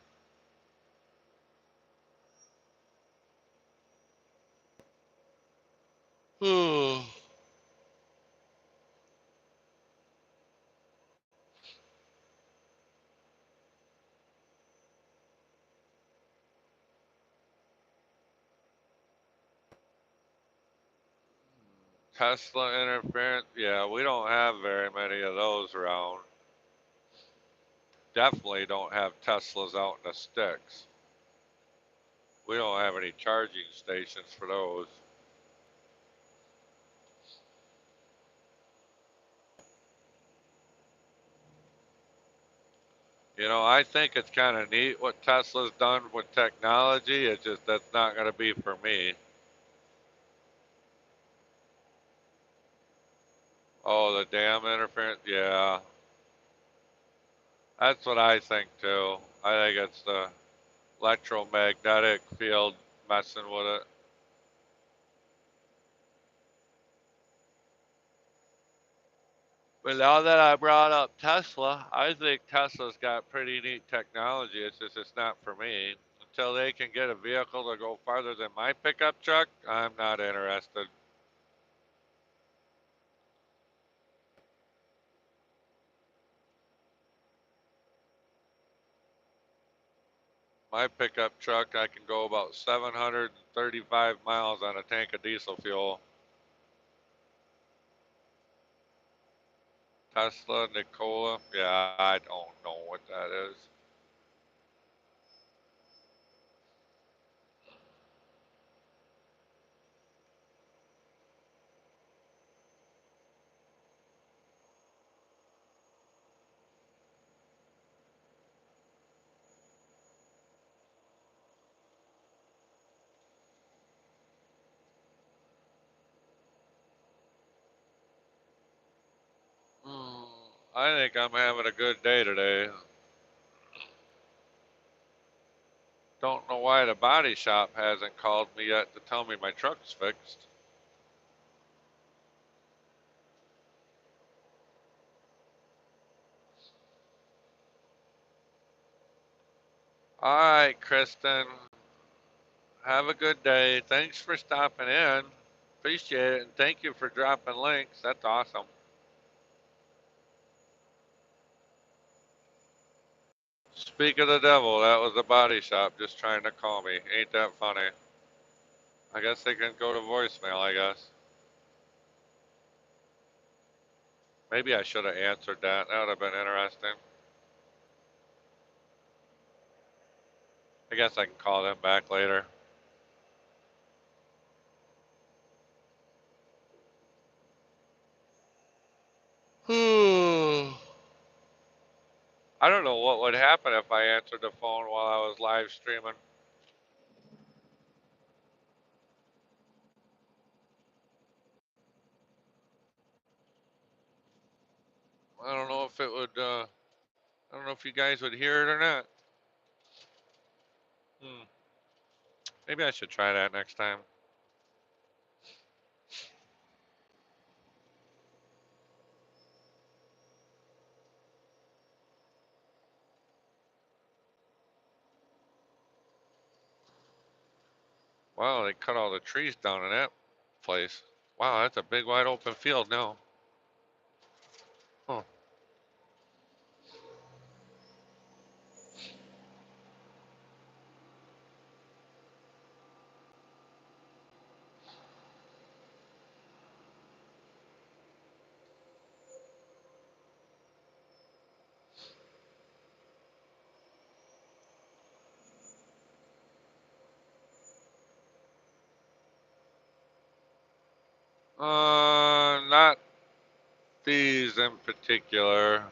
Tesla interference? Yeah, we don't have very many of those around. Definitely don't have Teslas out in the sticks. We don't have any charging stations for those. I think it's kind of neat what Tesla's done with technology. It's just that's not going to be for me. Oh, the damn interference? Yeah, that's what I think too. I think it's the electromagnetic field messing with it. But now that I brought up Tesla, I think Tesla's got pretty neat technology. It's just it's not for me. Until they can get a vehicle to go farther than my pickup truck, I'm not interested. My pickup truck, I can go about 735 miles on a tank of diesel fuel. Tesla, Nikola, yeah, I don't know what that is. Hmm, I think I'm having a good day today. Don't know why the body shop hasn't called me yet to tell me my truck's fixed. All right, Kristen, have a good day. Thanks for stopping in. Appreciate it, and thank you for dropping links. That's awesome. Speak of the devil, that was the body shop just trying to call me. Ain't that funny? I guess they can go to voicemail, I guess. Maybe I should have answered that. That would have been interesting. I guess I can call them back later. I don't know what would happen if I answered the phone while I was live streaming. I don't know if it would, I don't know if you guys would hear it or not. Hmm. Maybe I should try that next time. Wow, they cut all the trees down in that place. Wow, that's a big wide open field now. Huh. Not these in particular.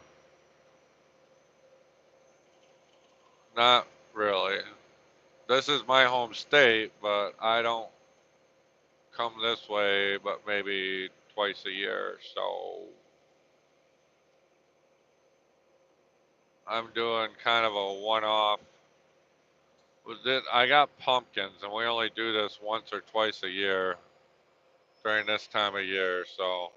Not really. This is my home state, but I don't come this way but maybe twice a year. So I'm doing kind of a one-off. With it, I got pumpkins, and we only do this once or twice a year during this time of year. So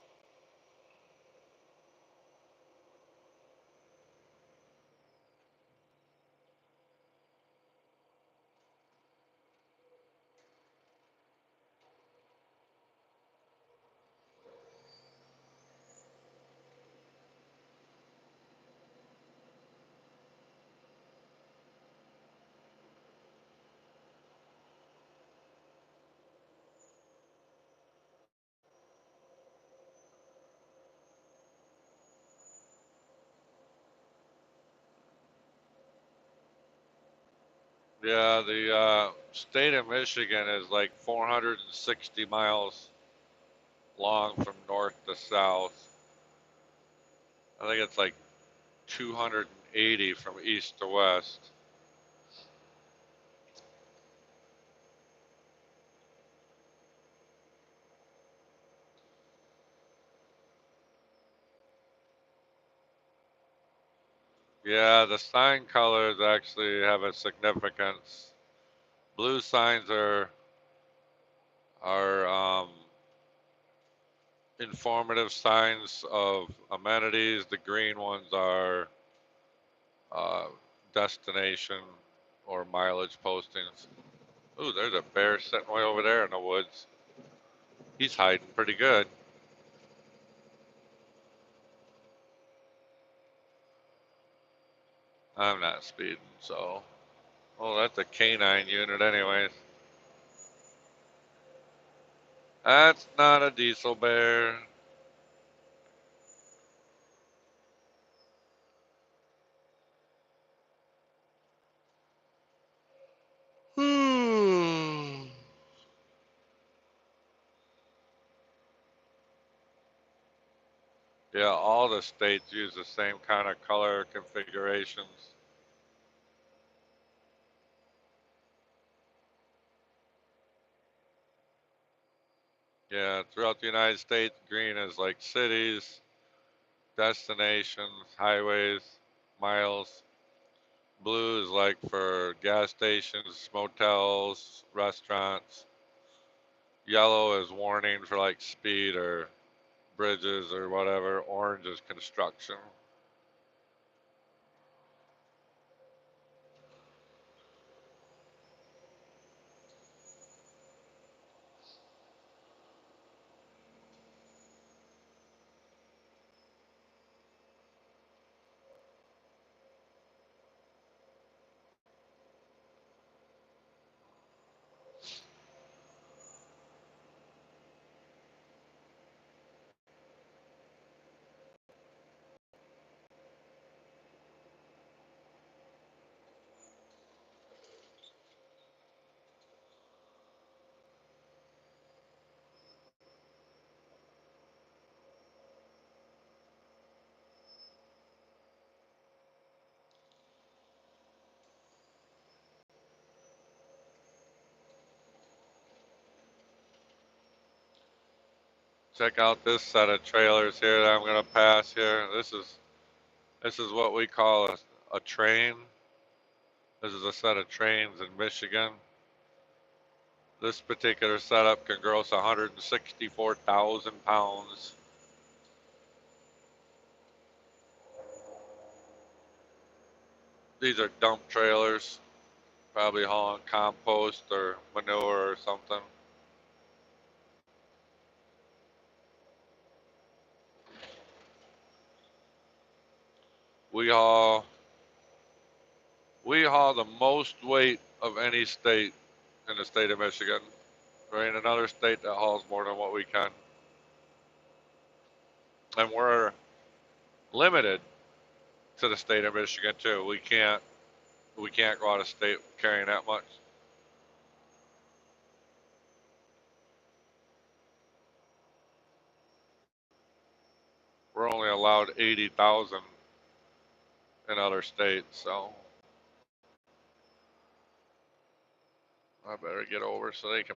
yeah, the state of Michigan is like 460 miles long from north to south. I think it's like 280 from east to west. Yeah, the sign colors actually have a significance. Blue signs are informative signs of amenities. The green ones are uh, destination or mileage postings. Ooh, there's a bear sitting way over there in the woods. He's hiding pretty good. I'm not speeding, so. Oh, that's a canine unit, anyways. That's not a diesel bear. Yeah, all the states use the same kind of color configurations. Yeah, throughout the United States, green is like cities, destinations, highways, miles. Blue is like for gas stations, motels, restaurants. Yellow is warning for like speed or bridges or whatever. Orange is construction. Check out this set of trailers here that I'm gonna pass here. This is what we call a train. This is a set of trains in Michigan. This particular setup can gross 164,000 pounds. These are dump trailers, probably hauling compost or manure or something. We haul we haul the most weight of any state in the state of Michigan. There ain't another state that hauls more than what we can. And we're limited to the state of Michigan too. We can't go out of state carrying that much. We're only allowed 80,000 in other states, so I better get over so they can